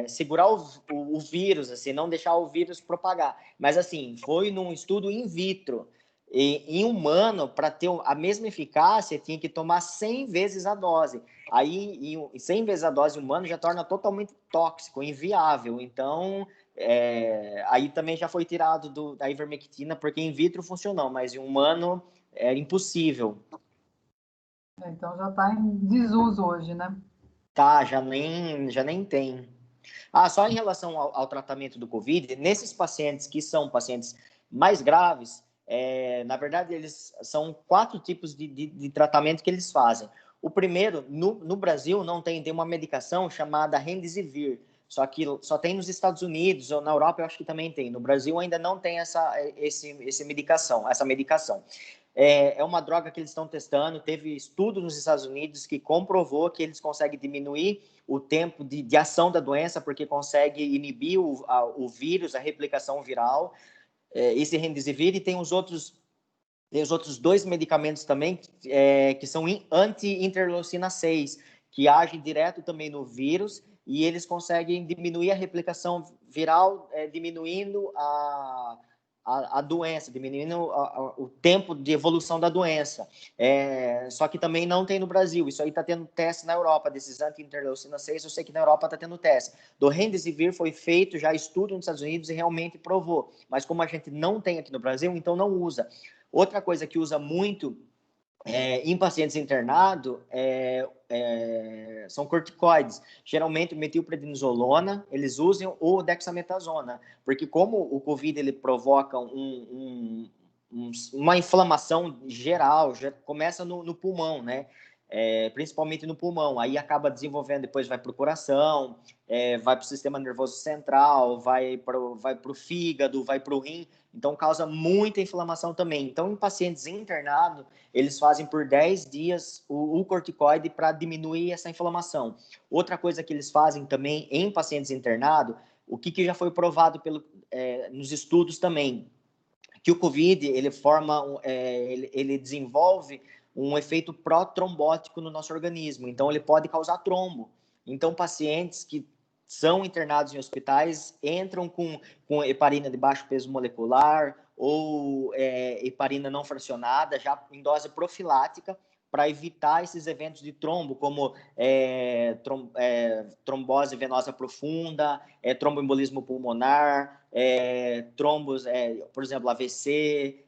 segurar o vírus, assim, não deixar o vírus propagar. Mas, assim, foi num estudo in vitro. Em humano, para ter a mesma eficácia, tinha que tomar 100 vezes a dose. Aí, 100 vezes a dose humana já torna totalmente tóxico, inviável. Então, aí também já foi tirado da ivermectina, porque in vitro funcionou, mas em humano é impossível. Então já está em desuso hoje, né? Tá, já nem tem. Só em relação ao tratamento do Covid, nesses pacientes que são pacientes mais graves, na verdade, eles são 4 tipos de tratamento que eles fazem. O primeiro, no Brasil, não tem uma medicação chamada Remdesivir, só que só tem nos Estados Unidos, ou na Europa eu acho que também tem. No Brasil ainda não tem essa medicação. É uma droga que eles estão testando. Teve estudo nos Estados Unidos que comprovou que eles conseguem diminuir o tempo de ação da doença, porque consegue inibir o vírus, a replicação viral. Esse Remdesivir, e tem os outros Tem os outros 2 medicamentos também, que são anti-interleucina 6, que agem direto também no vírus, e eles conseguem diminuir a replicação viral, diminuindo a doença, diminuindo o tempo de evolução da doença. Só que também não tem no Brasil. Isso aí está tendo teste na Europa, desses anti-interleucina 6, eu sei que na Europa está tendo teste. Do Remdesivir foi feito já estudo nos Estados Unidos e realmente provou. Mas como a gente não tem aqui no Brasil, então não usa. Outra coisa que usa muito em pacientes internados são corticoides. Geralmente, metilprednisolona, eles usam ou dexametasona, porque como o COVID ele provoca uma inflamação geral, já começa no pulmão, né? Principalmente no pulmão, aí acaba desenvolvendo, depois vai para o coração, vai para o sistema nervoso central, vai para o fígado, vai para o rim, então causa muita inflamação também. Então, em pacientes internados, eles fazem por 10 dias o corticoide para diminuir essa inflamação. Outra coisa que eles fazem também em pacientes internados, o que já foi provado nos estudos também, que o COVID ele desenvolve um efeito pró-trombótico no nosso organismo, então ele pode causar trombo. Então, pacientes que são internados em hospitais entram com heparina de baixo peso molecular ou heparina não fracionada, já em dose profilática, para evitar esses eventos de trombo, como trombose venosa profunda, tromboembolismo pulmonar, trombos, por exemplo, AVC,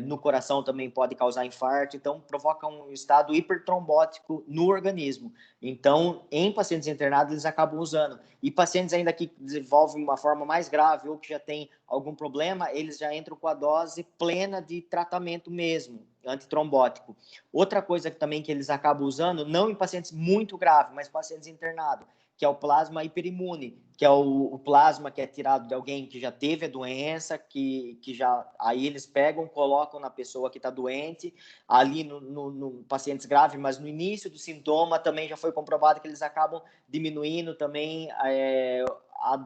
no coração também pode causar infarto, então provoca um estado hipertrombótico no organismo. Então, em pacientes internados, eles acabam usando. E pacientes ainda que desenvolvem uma forma mais grave ou que já tem algum problema, eles já entram com a dose plena de tratamento mesmo, antitrombótico. Outra coisa também que eles acabam usando, não em pacientes muito graves, mas pacientes internados, que é o plasma hiperimune, que é o plasma que é tirado de alguém que já teve a doença, que já aí eles pegam, colocam na pessoa que está doente, ali no pacientes graves, mas no início do sintoma também já foi comprovado que eles acabam diminuindo também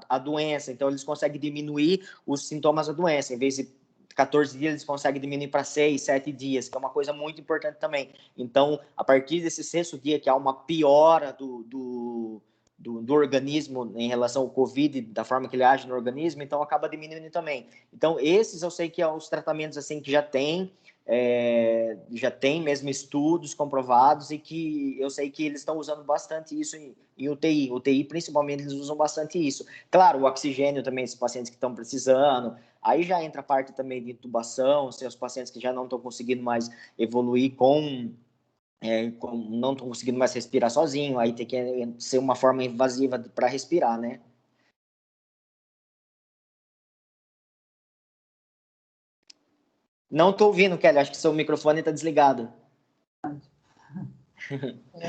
a doença, então eles conseguem diminuir os sintomas da doença, em vez de 14 dias, eles conseguem diminuir para 6, 7 dias, que é uma coisa muito importante também. Então, a partir desse 6º dia, que há uma piora do organismo em relação ao COVID, da forma que ele age no organismo, então acaba diminuindo também. Então, esses eu sei que são os tratamentos assim que já tem mesmo estudos comprovados e que eu sei que eles estão usando bastante isso em UTI. UTI, principalmente, eles usam bastante isso. Claro, o oxigênio também, esses pacientes que estão precisando. Aí já entra a parte também de intubação, se os pacientes que já não estão conseguindo mais evoluir não estão conseguindo mais respirar sozinho, aí tem que ser uma forma invasiva para respirar, né? Não estou ouvindo, Kelly, acho que seu microfone está desligado.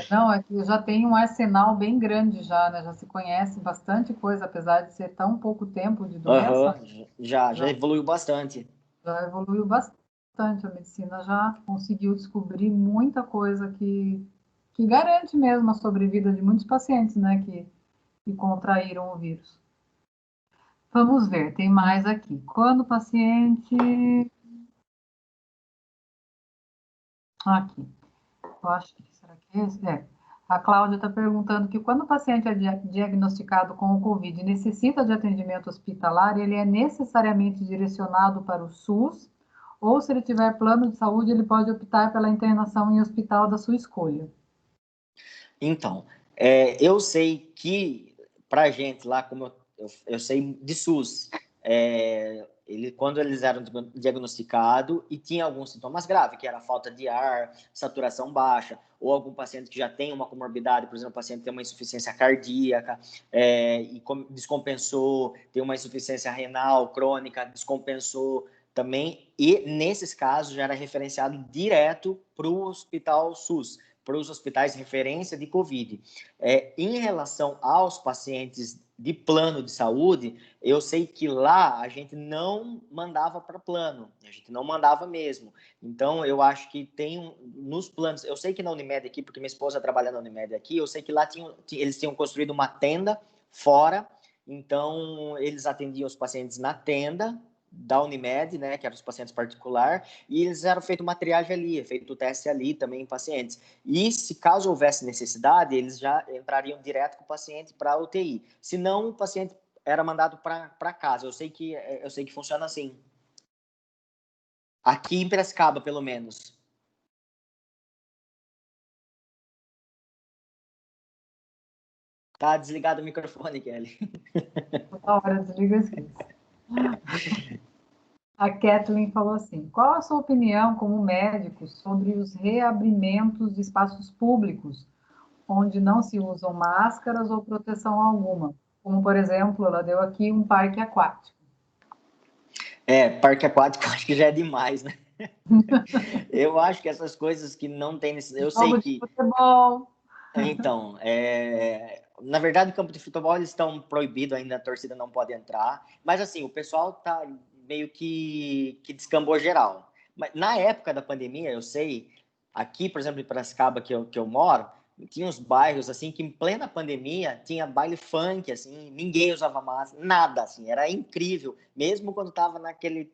Não, é que já tem um arsenal bem grande já, né? Já se conhece bastante coisa, apesar de ser tão pouco tempo de doença, Já evoluiu bastante. já evoluiu bastante. A medicina já conseguiu descobrir muita coisa que garante mesmo a sobrevida de muitos pacientes, né? Que contraíram o vírus. Vamos ver, tem mais aqui. Quando o paciente. Aqui. Eu acho que. Será que é esse? A Cláudia está perguntando que quando o paciente é diagnosticado com o COVID e necessita de atendimento hospitalar, ele é necessariamente direcionado para o SUS, ou se ele tiver plano de saúde, ele pode optar pela internação em hospital da sua escolha. Então, eu sei que, para a gente lá, como eu sei de SUS, quando eles eram diagnosticados e tinha alguns sintomas graves, que era falta de ar, saturação baixa, ou algum paciente que já tem uma comorbidade, por exemplo, o paciente tem uma insuficiência cardíaca e descompensou, tem uma insuficiência renal crônica, descompensou também, e nesses casos já era referenciado direto para o hospital SUS, para os hospitais de referência de COVID. Em relação aos pacientes de plano de saúde, eu sei que lá a gente não mandava para plano, a gente não mandava mesmo. Então, eu acho que tem nos planos, eu sei que na Unimed aqui, porque minha esposa trabalha na Unimed aqui, eu sei que lá eles tinham construído uma tenda fora, então eles atendiam os pacientes na tenda da Unimed, né, que eram os pacientes particulares, e eles eram feito uma triagem ali, feito o teste ali também em pacientes. E se caso houvesse necessidade, eles já entrariam direto com o paciente para a UTI. Se não, o paciente era mandado para casa. Eu sei que funciona assim. Aqui em Piracicaba, pelo menos. Tá desligado o microfone, Kelly. Toda hora desliga isso. A Kathleen falou assim: qual a sua opinião como médico sobre os reabrimentos de espaços públicos, onde não se usam máscaras ou proteção alguma? Como, por exemplo, ela deu aqui um parque aquático. Parque aquático acho que já é demais, né? Eu acho que essas coisas que não tem necessidade. Eu sei Jogo de que. futebol. Então, na verdade, o campo de futebol eles estão proibidos ainda, a torcida não pode entrar. Mas, assim, o pessoal tá meio que descambou geral. Mas, na época da pandemia, eu sei, aqui, por exemplo, em Piracicaba, que eu moro, tinha uns bairros, assim, que em plena pandemia tinha baile funk, assim, ninguém usava máscara, nada, assim, era incrível, mesmo quando estava naquele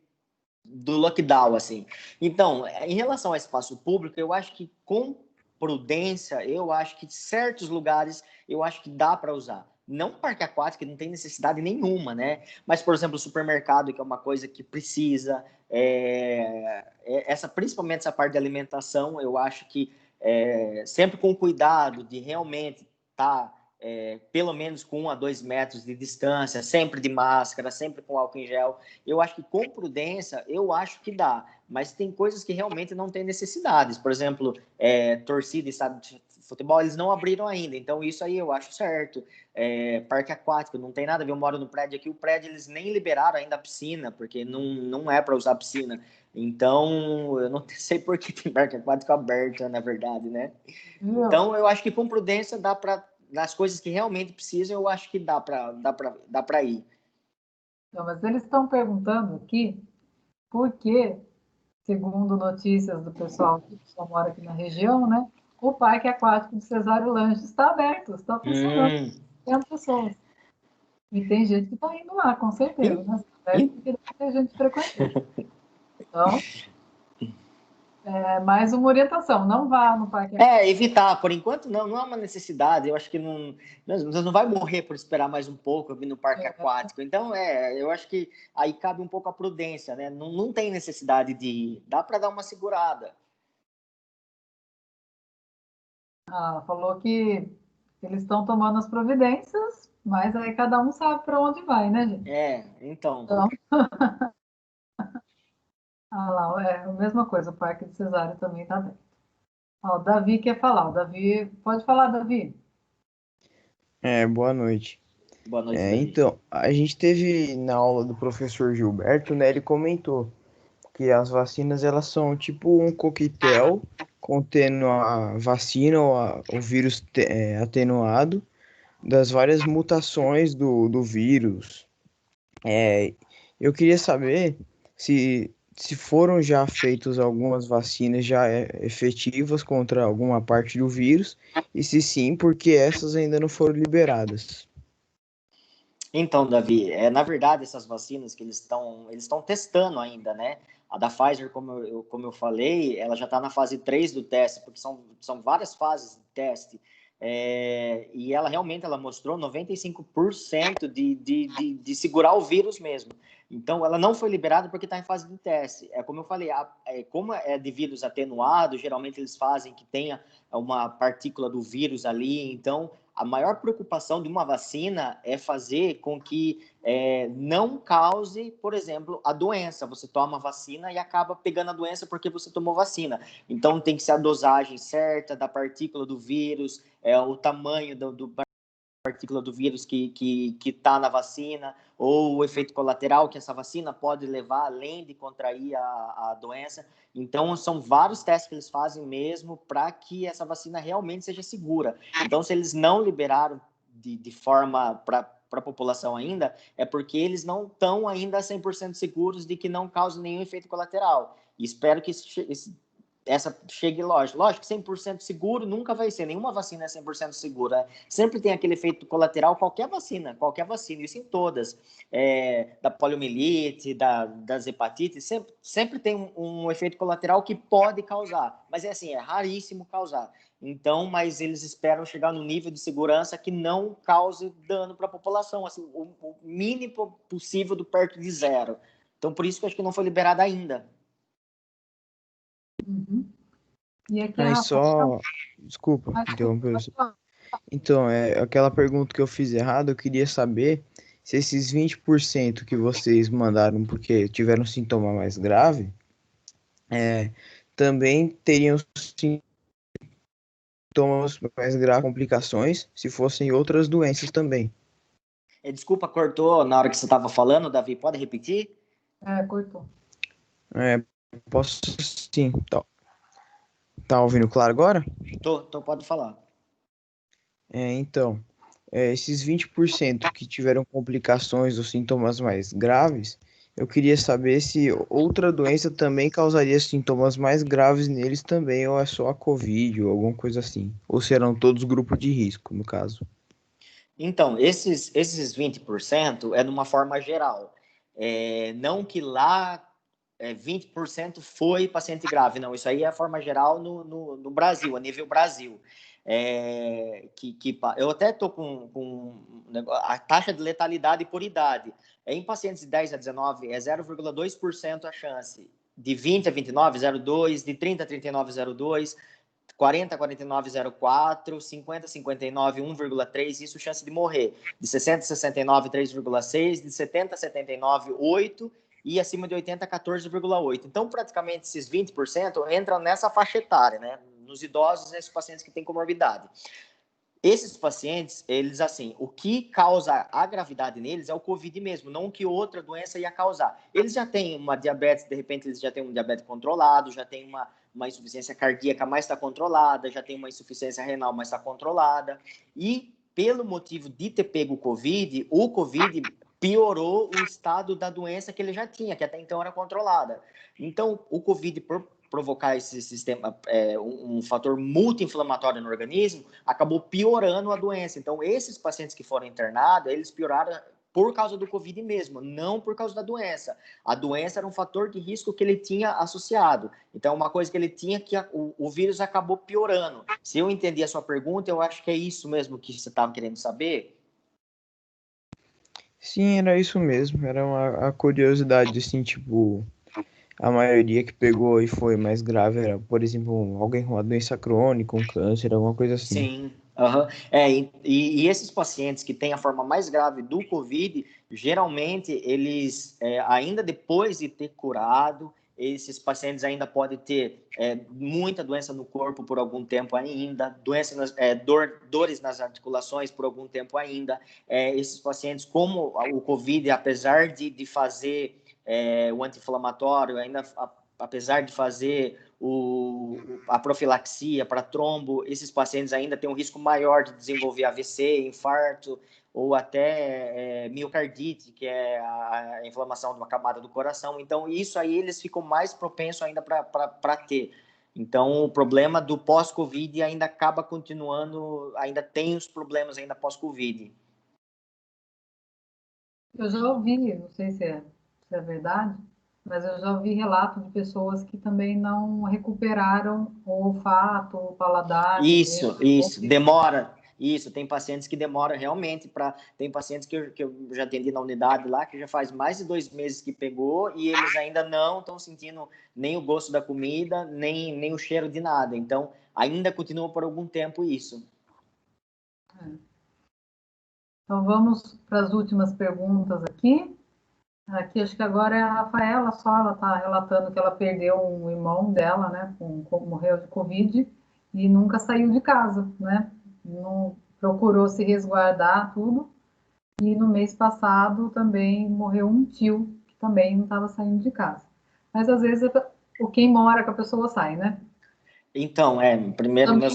do lockdown, assim. Então, em relação ao espaço público, eu acho que com prudência, eu acho que certos lugares, eu acho que dá para usar. Não parque aquático, que não tem necessidade nenhuma, né? Mas, por exemplo, o supermercado, que é uma coisa que precisa, principalmente essa parte de alimentação, eu acho que sempre com cuidado de realmente estar pelo menos com 1 a 2 metros de distância, sempre de máscara, sempre com álcool em gel. Eu acho que com prudência, eu acho que dá. Mas tem coisas que realmente não tem necessidades. Por exemplo, torcida, estádio de futebol, eles não abriram ainda. Então, isso aí eu acho certo. Parque aquático, não tem nada a ver. Eu moro no prédio aqui, o prédio eles nem liberaram ainda a piscina, porque não é para usar a piscina. Então, eu não sei por que tem parque aquático aberto, na verdade, né? Então, eu acho que com prudência dá para nas coisas que realmente precisam, eu acho que dá para ir. Não, mas eles estão perguntando aqui por que, segundo notícias do pessoal que só mora aqui na região, né, o parque aquático de Cesário Lanche está aberto, está funcionando, 100 pessoas. E tem gente que está indo lá, com certeza, né? Deve porque deve ter gente frequentando. Então, mais uma orientação, não vá no parque aquático. Evitar, por enquanto não é uma necessidade, eu acho que não vai morrer por esperar mais um pouco vir no parque aquático, então eu acho que aí cabe um pouco a prudência, né? Não tem necessidade de ir, dá para dar uma segurada. Ela falou que eles estão tomando as providências, mas aí cada um sabe para onde vai, né, gente? Então. Então, lá, a mesma coisa, o parque de Cesário também está aberto. Ó, o Davi quer falar. O Davi, pode falar, Davi. Boa noite. Boa noite, Davi. Então, a gente teve na aula do professor Gilberto, né? Ele comentou que as vacinas elas são tipo um coquetel contendo a vacina ou o vírus atenuado das várias mutações do vírus. Eu queria saber se foram já feitas algumas vacinas já efetivas contra alguma parte do vírus, e se sim, porque essas ainda não foram liberadas. Então, Davi, na verdade, essas vacinas que eles estão testando ainda, né? A da Pfizer, como eu falei, ela já está na fase 3 do teste, porque são várias fases de teste. E ela realmente ela mostrou 95% de segurar o vírus mesmo. Então, ela não foi liberada porque está em fase de teste. Como eu falei, como é de vírus atenuado, geralmente eles fazem que tenha uma partícula do vírus ali. Então, a maior preocupação de uma vacina é fazer com que não cause, por exemplo, a doença. Você toma a vacina e acaba pegando a doença porque você tomou vacina. Então, tem que ser a dosagem certa da partícula do vírus, o tamanho do partícula do vírus que está na vacina, ou o efeito colateral que essa vacina pode levar além de contrair a doença. Então, são vários testes que eles fazem mesmo para que essa vacina realmente seja segura. Então, se eles não liberaram de forma para a população ainda, é porque eles não estão ainda 100% seguros de que não cause nenhum efeito colateral. E espero que essa chegue, lógico, 100% seguro nunca vai ser, nenhuma vacina é 100% segura, sempre tem aquele efeito colateral, qualquer vacina, isso em todas, da poliomielite, das hepatites, sempre tem um efeito colateral que pode causar, mas é raríssimo causar. Então, mas eles esperam chegar no nível de segurança que não cause dano para a população, assim, o mínimo possível do perto de zero. Então, por isso que eu acho que não foi liberada ainda. Uhum. E aqui Aí a só, desculpa, interromper você. Então, aquela pergunta que eu fiz errado, eu queria saber se esses 20% que vocês mandaram porque tiveram sintoma mais grave, também teriam sintomas mais graves, complicações, se fossem outras doenças também. Desculpa, cortou na hora que você estava falando, Davi, pode repetir? cortou. Posso sim. Tá ouvindo claro agora? Pode falar. Então, esses 20% que tiveram complicações ou sintomas mais graves, eu queria saber se outra doença também causaria sintomas mais graves neles também, ou é só a Covid ou alguma coisa assim. Ou serão todos grupos de risco, no caso. Então, esses 20% é de uma forma geral. Não que lá 20% foi paciente grave, não. Isso aí é a forma geral no Brasil, a nível Brasil. Eu até estou com a taxa de letalidade por idade. Em pacientes de 10 a 19, é 0,2% a chance. De 20 a 29, 0,2. De 30 a 39, 0,2. 40 a 49, 0,4, 50 a 59, 1,3, isso chance de morrer. De 60 a 69, 3,6, de 70 a 79, 8 e acima de 80, 14,8. Então, praticamente esses 20% entram nessa faixa etária, né? Nos idosos, nesses pacientes que têm comorbidade. Esses pacientes, eles assim, o que causa a gravidade neles é o COVID mesmo, não que outra doença ia causar. Eles já têm uma diabetes, de repente eles já têm um diabetes controlado, já tem uma insuficiência cardíaca, mas está controlada, já tem uma insuficiência renal, mas está controlada. E pelo motivo de ter pego o COVID piorou o estado da doença que ele já tinha, que até então era controlada. Então, o COVID, por provocar esse sistema, um fator multi-inflamatório no organismo, acabou piorando a doença. Então, esses pacientes que foram internados, eles pioraram por causa do COVID mesmo, não por causa da doença. A doença era um fator de risco que ele tinha associado. Então, uma coisa que ele tinha que o vírus acabou piorando. Se eu entendi a sua pergunta, eu acho que é isso mesmo que você estava querendo saber. Sim, era isso mesmo. Era a curiosidade, assim, tipo, a maioria que pegou e foi mais grave era, por exemplo, alguém com uma doença crônica, um câncer, alguma coisa assim. Sim, e esses pacientes que têm a forma mais grave do COVID, geralmente eles, ainda depois de ter curado, esses pacientes ainda podem ter muita doença no corpo por algum tempo ainda, dores nas articulações por algum tempo ainda. Esses pacientes, como o COVID, apesar de fazer o anti-inflamatório, ainda apesar de fazer a profilaxia para trombo, esses pacientes ainda têm um risco maior de desenvolver AVC, infarto ou até miocardite, que é a inflamação de uma camada do coração. Então, isso aí eles ficam mais propensos ainda para ter. Então, o problema do pós-Covid ainda acaba continuando, ainda tem os problemas ainda pós-Covid. Eu já ouvi, não sei se é verdade, mas eu já ouvi relato de pessoas que também não recuperaram o olfato, o paladar, entendeu? Isso, demora. Isso, tem pacientes que demoram realmente para. Tem pacientes que eu já atendi na unidade lá, que já faz mais de 2 meses que pegou e eles ainda não estão sentindo nem o gosto da comida, nem o cheiro de nada. Então, ainda continua por algum tempo isso. Então, vamos para as últimas perguntas aqui. Aqui, acho que agora é a Rafaela só, ela está relatando que ela perdeu um irmão dela, né, morreu de Covid e nunca saiu de casa, né? Não procurou se resguardar, tudo. E no mês passado também morreu um tio, que também não estava saindo de casa. Mas às vezes quem mora com a pessoa sai, né? Então, primeiro, Também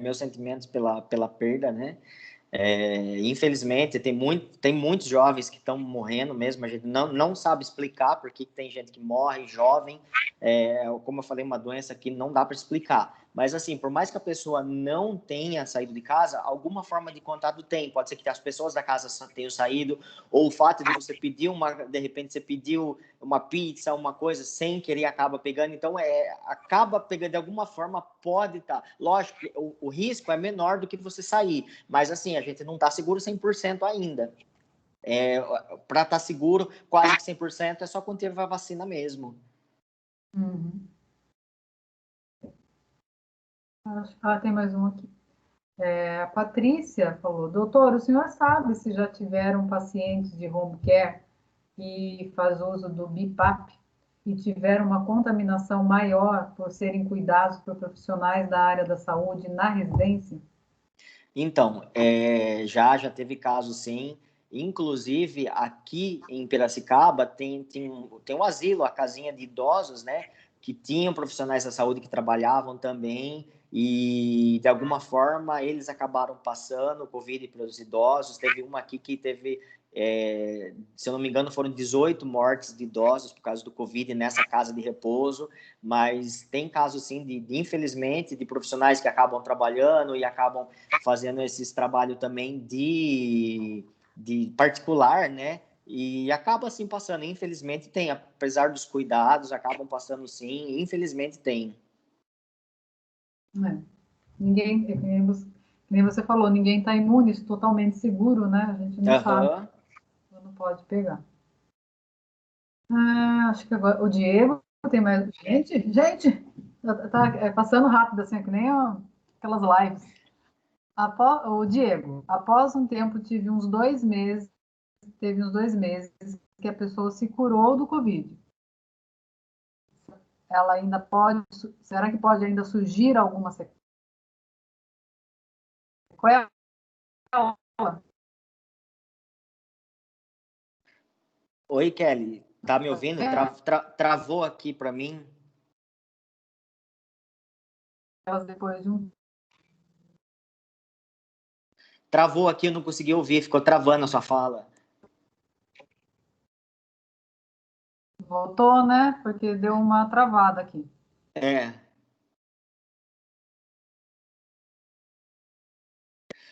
meus sentimentos pela perda, né? Infelizmente, tem muitos jovens que estão morrendo mesmo, a gente não sabe explicar por que tem gente que morre jovem, como eu falei, uma doença que não dá para explicar. Mas, assim, por mais que a pessoa não tenha saído de casa, alguma forma de contato tem. Pode ser que as pessoas da casa tenham saído, ou o fato de você pedir de repente você pediu uma pizza, uma coisa, sem querer acaba pegando. Então, acaba pegando de alguma forma, pode estar. Lógico que o risco é menor do que você sair, mas, assim, a gente não está seguro 100% ainda. Para estar seguro, quase que 100%, é só quando teve a vacina mesmo. Uhum. Tem mais um aqui. A Patrícia falou: doutor, o senhor sabe se já tiveram pacientes de home care que faz uso do BiPAP e tiveram uma contaminação maior por serem cuidados por profissionais da área da saúde na residência? Então, já teve caso, sim. Inclusive, aqui em Piracicaba, tem um asilo, a casinha de idosos, né? Que tinham profissionais da saúde que trabalhavam também, e de alguma forma eles acabaram passando o Covid para os idosos. Teve uma aqui que teve, se eu não me engano, foram 18 mortes de idosos por causa do Covid nessa casa de repouso. Mas tem casos, sim, infelizmente, de profissionais que acabam trabalhando e acabam fazendo esses trabalhos também de particular, né? E acaba assim passando. Infelizmente tem, apesar dos cuidados, acabam passando sim. Infelizmente tem. Ninguém, que nem você falou, ninguém está imune, totalmente seguro, né? A gente não sabe Aham. quando pode pegar. Acho que agora o Diego tem mais. Gente, tá passando rápido, assim, que nem aquelas lives. O Diego, após um tempo, teve uns 2 meses que a pessoa se curou do Covid. Ela ainda pode, será que pode ainda surgir alguma sequela? Oi, Kelly. Tá me ouvindo? Travou aqui para mim. Elas depois de um. Travou aqui, eu não consegui ouvir. Ficou travando a sua fala. Voltou, né? Porque deu uma travada aqui. É.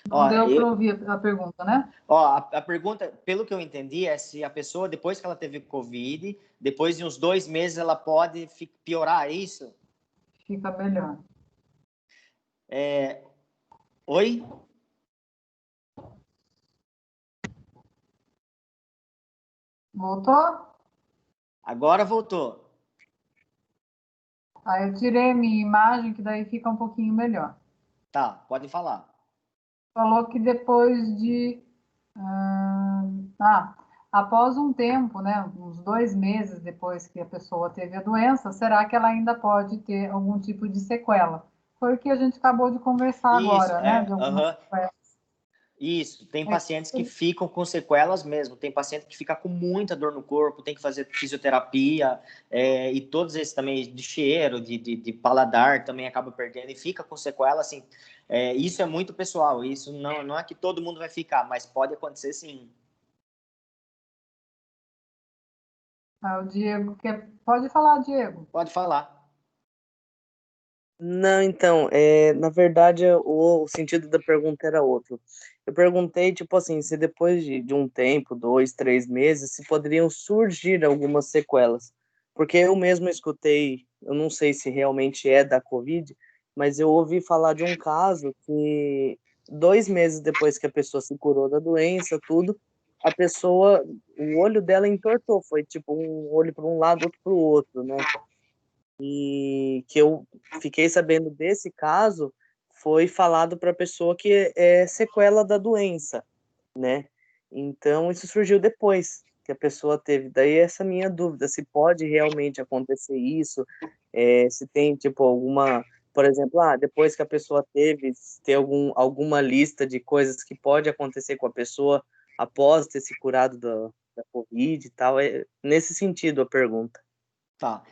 Não Ó, deu para ouvir a pergunta, né? a pergunta, pelo que eu entendi, é se a pessoa, depois que ela teve Covid, depois de uns 2 meses, ela pode piorar, é isso? Fica melhor. Oi? Voltou? Agora voltou. Aí eu tirei minha imagem, que daí fica um pouquinho melhor. Tá, pode falar. Falou que depois de. Após um tempo, né, uns 2 meses depois que a pessoa teve a doença, será que ela ainda pode ter algum tipo de sequela? Foi o que a gente acabou de conversar Isso, agora, né? De alguma aham. sequela. Isso, tem pacientes que ficam com sequelas mesmo, tem paciente que fica com muita dor no corpo, tem que fazer fisioterapia, e todos esses também de cheiro, de paladar também acaba perdendo e fica com sequela, assim, isso é muito pessoal, isso não é que todo mundo vai ficar, mas pode acontecer sim. O Diego quer. Pode falar, Diego. Pode falar. Não, então, na verdade, o sentido da pergunta era outro. Eu perguntei, tipo assim, se depois de um tempo, 2, 3 meses, se poderiam surgir algumas sequelas. Porque eu mesmo escutei, eu não sei se realmente é da Covid, mas eu ouvi falar de um caso que 2 meses depois que a pessoa se curou da doença, tudo, a pessoa, o olho dela entortou, foi tipo um olho para um lado, outro para o outro, né? E que eu fiquei sabendo desse caso foi falado para a pessoa que é sequela da doença, né? Então isso surgiu depois que a pessoa teve. Daí essa minha dúvida, se pode realmente acontecer isso, se tem tipo alguma, por exemplo, depois que a pessoa teve, se tem alguma lista de coisas que pode acontecer com a pessoa após ter se curado da Covid e tal. É nesse sentido a pergunta. Tá.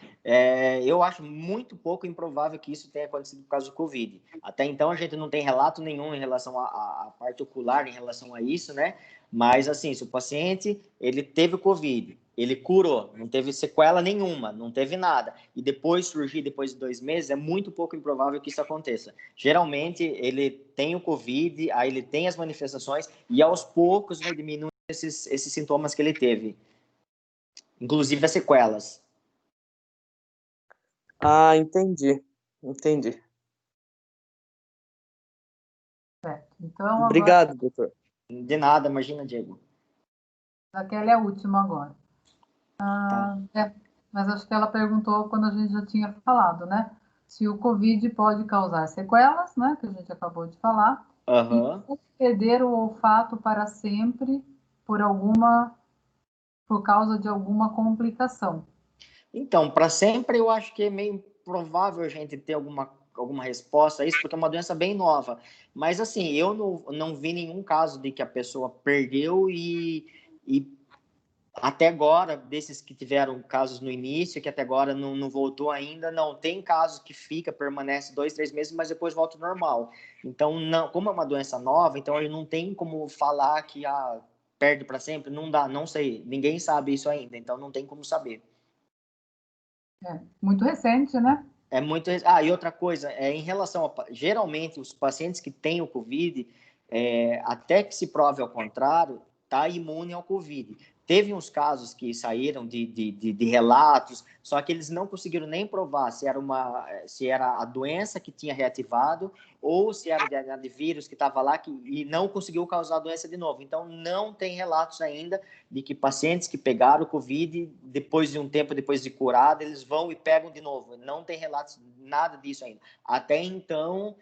Eu acho muito pouco improvável que isso tenha acontecido por causa do Covid. Até então, a gente não tem relato nenhum em relação à parte ocular, em relação a isso, né? Mas, assim, se o paciente, ele teve o Covid, ele curou, não teve sequela nenhuma, não teve nada, e depois surgir, depois de 2 meses, é muito pouco improvável que isso aconteça. Geralmente, ele tem o Covid, aí ele tem as manifestações, e aos poucos vai diminuir esses sintomas que ele teve, inclusive as sequelas. Ah, entendi. Entendi. Certo. Então, agora, Obrigado, doutor. De nada, imagina, Diego. aquela é a última agora. Tá. Mas acho que ela perguntou quando a gente já tinha falado, né? Se o Covid pode causar sequelas, né? Que a gente acabou de falar, e Aham. perder o olfato para sempre por causa de alguma complicação. Então, para sempre, eu acho que é meio improvável a gente ter alguma resposta a isso, porque é uma doença bem nova. Mas, assim, eu não vi nenhum caso de que a pessoa perdeu e até agora, desses que tiveram casos no início, que até agora não voltou ainda, não. Tem casos que permanece 2, 3 meses, mas depois volta ao normal. Então, não, como é uma doença nova, então ele não tem como falar que perde para sempre. Não dá, não sei. Ninguém sabe isso ainda, então não tem como saber. Muito recente, né? É muito. E outra coisa, em relação geralmente os pacientes que têm o COVID, até que se prove ao contrário, está imune ao COVID. Teve uns casos que saíram de relatos, só que eles não conseguiram nem provar se era a doença que tinha reativado ou se era de vírus que estava lá e não conseguiu causar a doença de novo. Então, não tem relatos ainda de que pacientes que pegaram o Covid, depois de um tempo, depois de curado, eles vão e pegam de novo. Não tem relatos, nada disso ainda. Até então,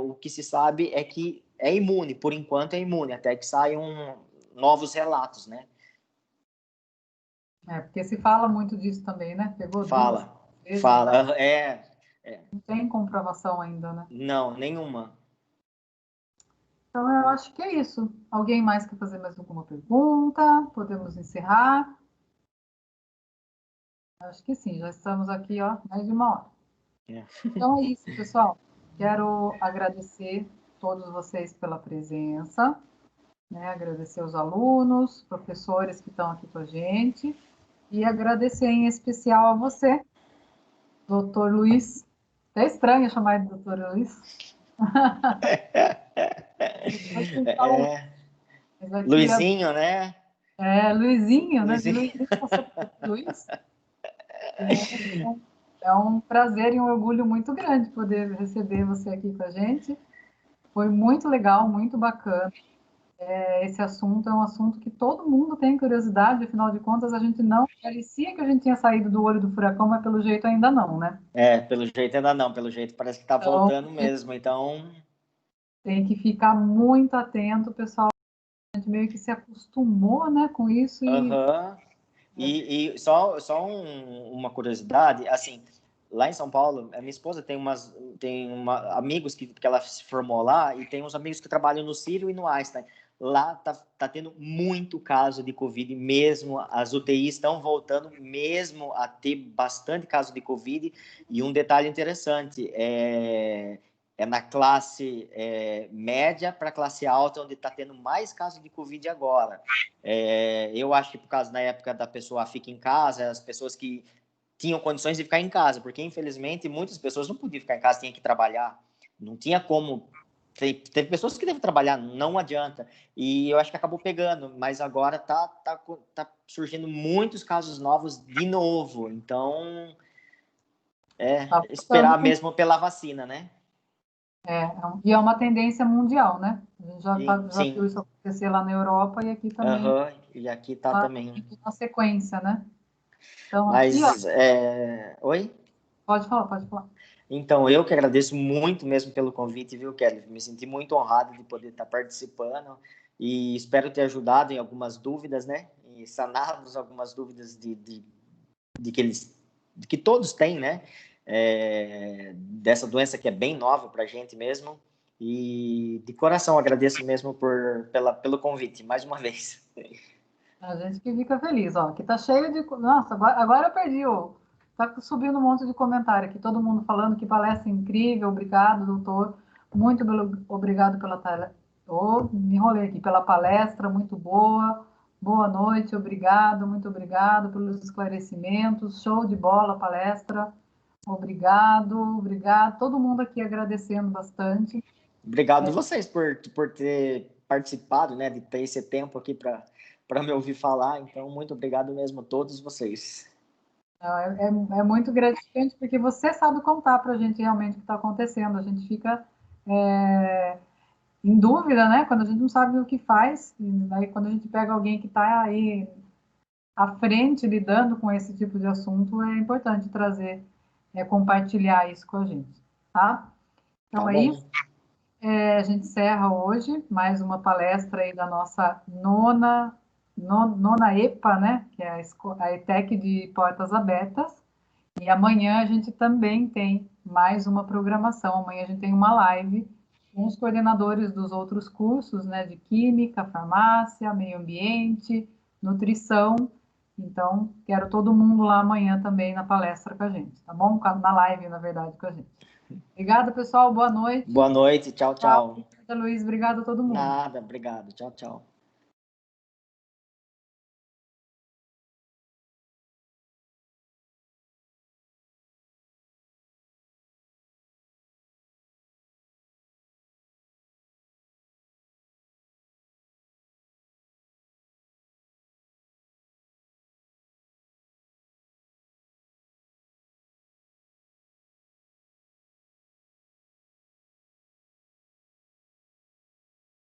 o que se sabe é que é imune, por enquanto é imune, até que saiam novos relatos, né? Porque se fala muito disso também, né? Pegou duas Fala, vezes, mas fala, não tem comprovação ainda, né? não, nenhuma. Então, eu acho que é isso. Alguém mais quer fazer mais alguma pergunta? Podemos encerrar? Acho que sim, já estamos aqui, ó, mais de uma hora. É. Então é isso, pessoal. Quero agradecer todos vocês pela presença, né? Agradecer os alunos, professores que estão aqui com a gente e agradecer em especial a você, doutor Luiz. É estranho chamar de doutor Luiz. É, Mas aqui Luizinho, né? Luizinho, né? De Luizinho. Luizinho passou para Luiz. É um prazer e um orgulho muito grande poder receber você aqui com a gente. Foi muito legal, muito bacana. Esse assunto é um assunto que todo mundo tem curiosidade, afinal de contas, a gente não parecia que a gente tinha saído do olho do furacão, mas pelo jeito ainda não, né? Pelo jeito ainda não, pelo jeito parece que está Então, voltando mesmo, então... tem que ficar muito atento, pessoal. A gente meio que se acostumou, né, com isso e Aham. E só uma curiosidade, assim, lá em São Paulo, a minha esposa amigos que ela se formou lá e tem uns amigos que trabalham no Sírio e no Einstein. Lá tá tendo muito caso de Covid mesmo, as UTIs estão voltando mesmo a ter bastante caso de Covid. E um detalhe interessante, é na classe média para classe alta, onde está tendo mais casos de Covid agora. Eu acho que por causa da época da pessoa fica em casa, as pessoas que tinham condições de ficar em casa, porque infelizmente muitas pessoas não podiam ficar em casa, tinham que trabalhar, não tinha como. Teve pessoas que devem trabalhar, não adianta. E eu acho que acabou pegando, mas agora tá surgindo muitos casos novos de novo. Então, tá voltando esperar mesmo pela vacina, né? e é uma tendência mundial, né? A gente já viu Sim. isso acontecer lá na Europa e aqui também, Uhum. E aqui tá também. na sequência, né? Então, aqui, ó, Mas, oi? pode falar, pode falar. Então, eu que agradeço muito mesmo pelo convite, viu, Kelly? Me senti muito honrado de poder estar participando e espero ter ajudado em algumas dúvidas, né? E sanarmos algumas dúvidas de que todos têm, né? Dessa doença que é bem nova para a gente mesmo. E de coração agradeço mesmo pelo convite, mais uma vez. A gente que fica feliz, ó. Aqui tá cheio de. Nossa, agora eu perdi Tá subindo um monte de comentário aqui, todo mundo falando que palestra incrível, obrigado, doutor. Muito obrigado pela me enrolei aqui, pela palestra, muito boa. Boa noite, obrigado, muito obrigado pelos esclarecimentos. Show de bola a palestra. Obrigado. Todo mundo aqui agradecendo bastante. Obrigado vocês por ter participado, né, de ter esse tempo aqui para me ouvir falar. Então, muito obrigado mesmo a todos vocês. É muito gratificante, porque você sabe contar para a gente realmente o que está acontecendo. A gente fica em dúvida, né? Quando a gente não sabe o que faz. E aí, quando a gente pega alguém que está aí à frente, lidando com esse tipo de assunto, é importante trazer, compartilhar isso com a gente, tá? Então, Tá é bom. isso. A gente encerra hoje mais uma palestra aí da nossa nona EPA, né? Que é a ETEC de Portas Abertas. E amanhã a gente também tem mais uma programação. Amanhã a gente tem uma live com os coordenadores dos outros cursos, né? De Química, Farmácia, Meio Ambiente, Nutrição. Então, quero todo mundo lá amanhã também na palestra com a gente, tá bom? Na live, na verdade, com a gente. Obrigada, pessoal. Boa noite. Boa noite. Tchau, tchau. Luiz. Obrigada a todo mundo. Nada, obrigado. Tchau, tchau.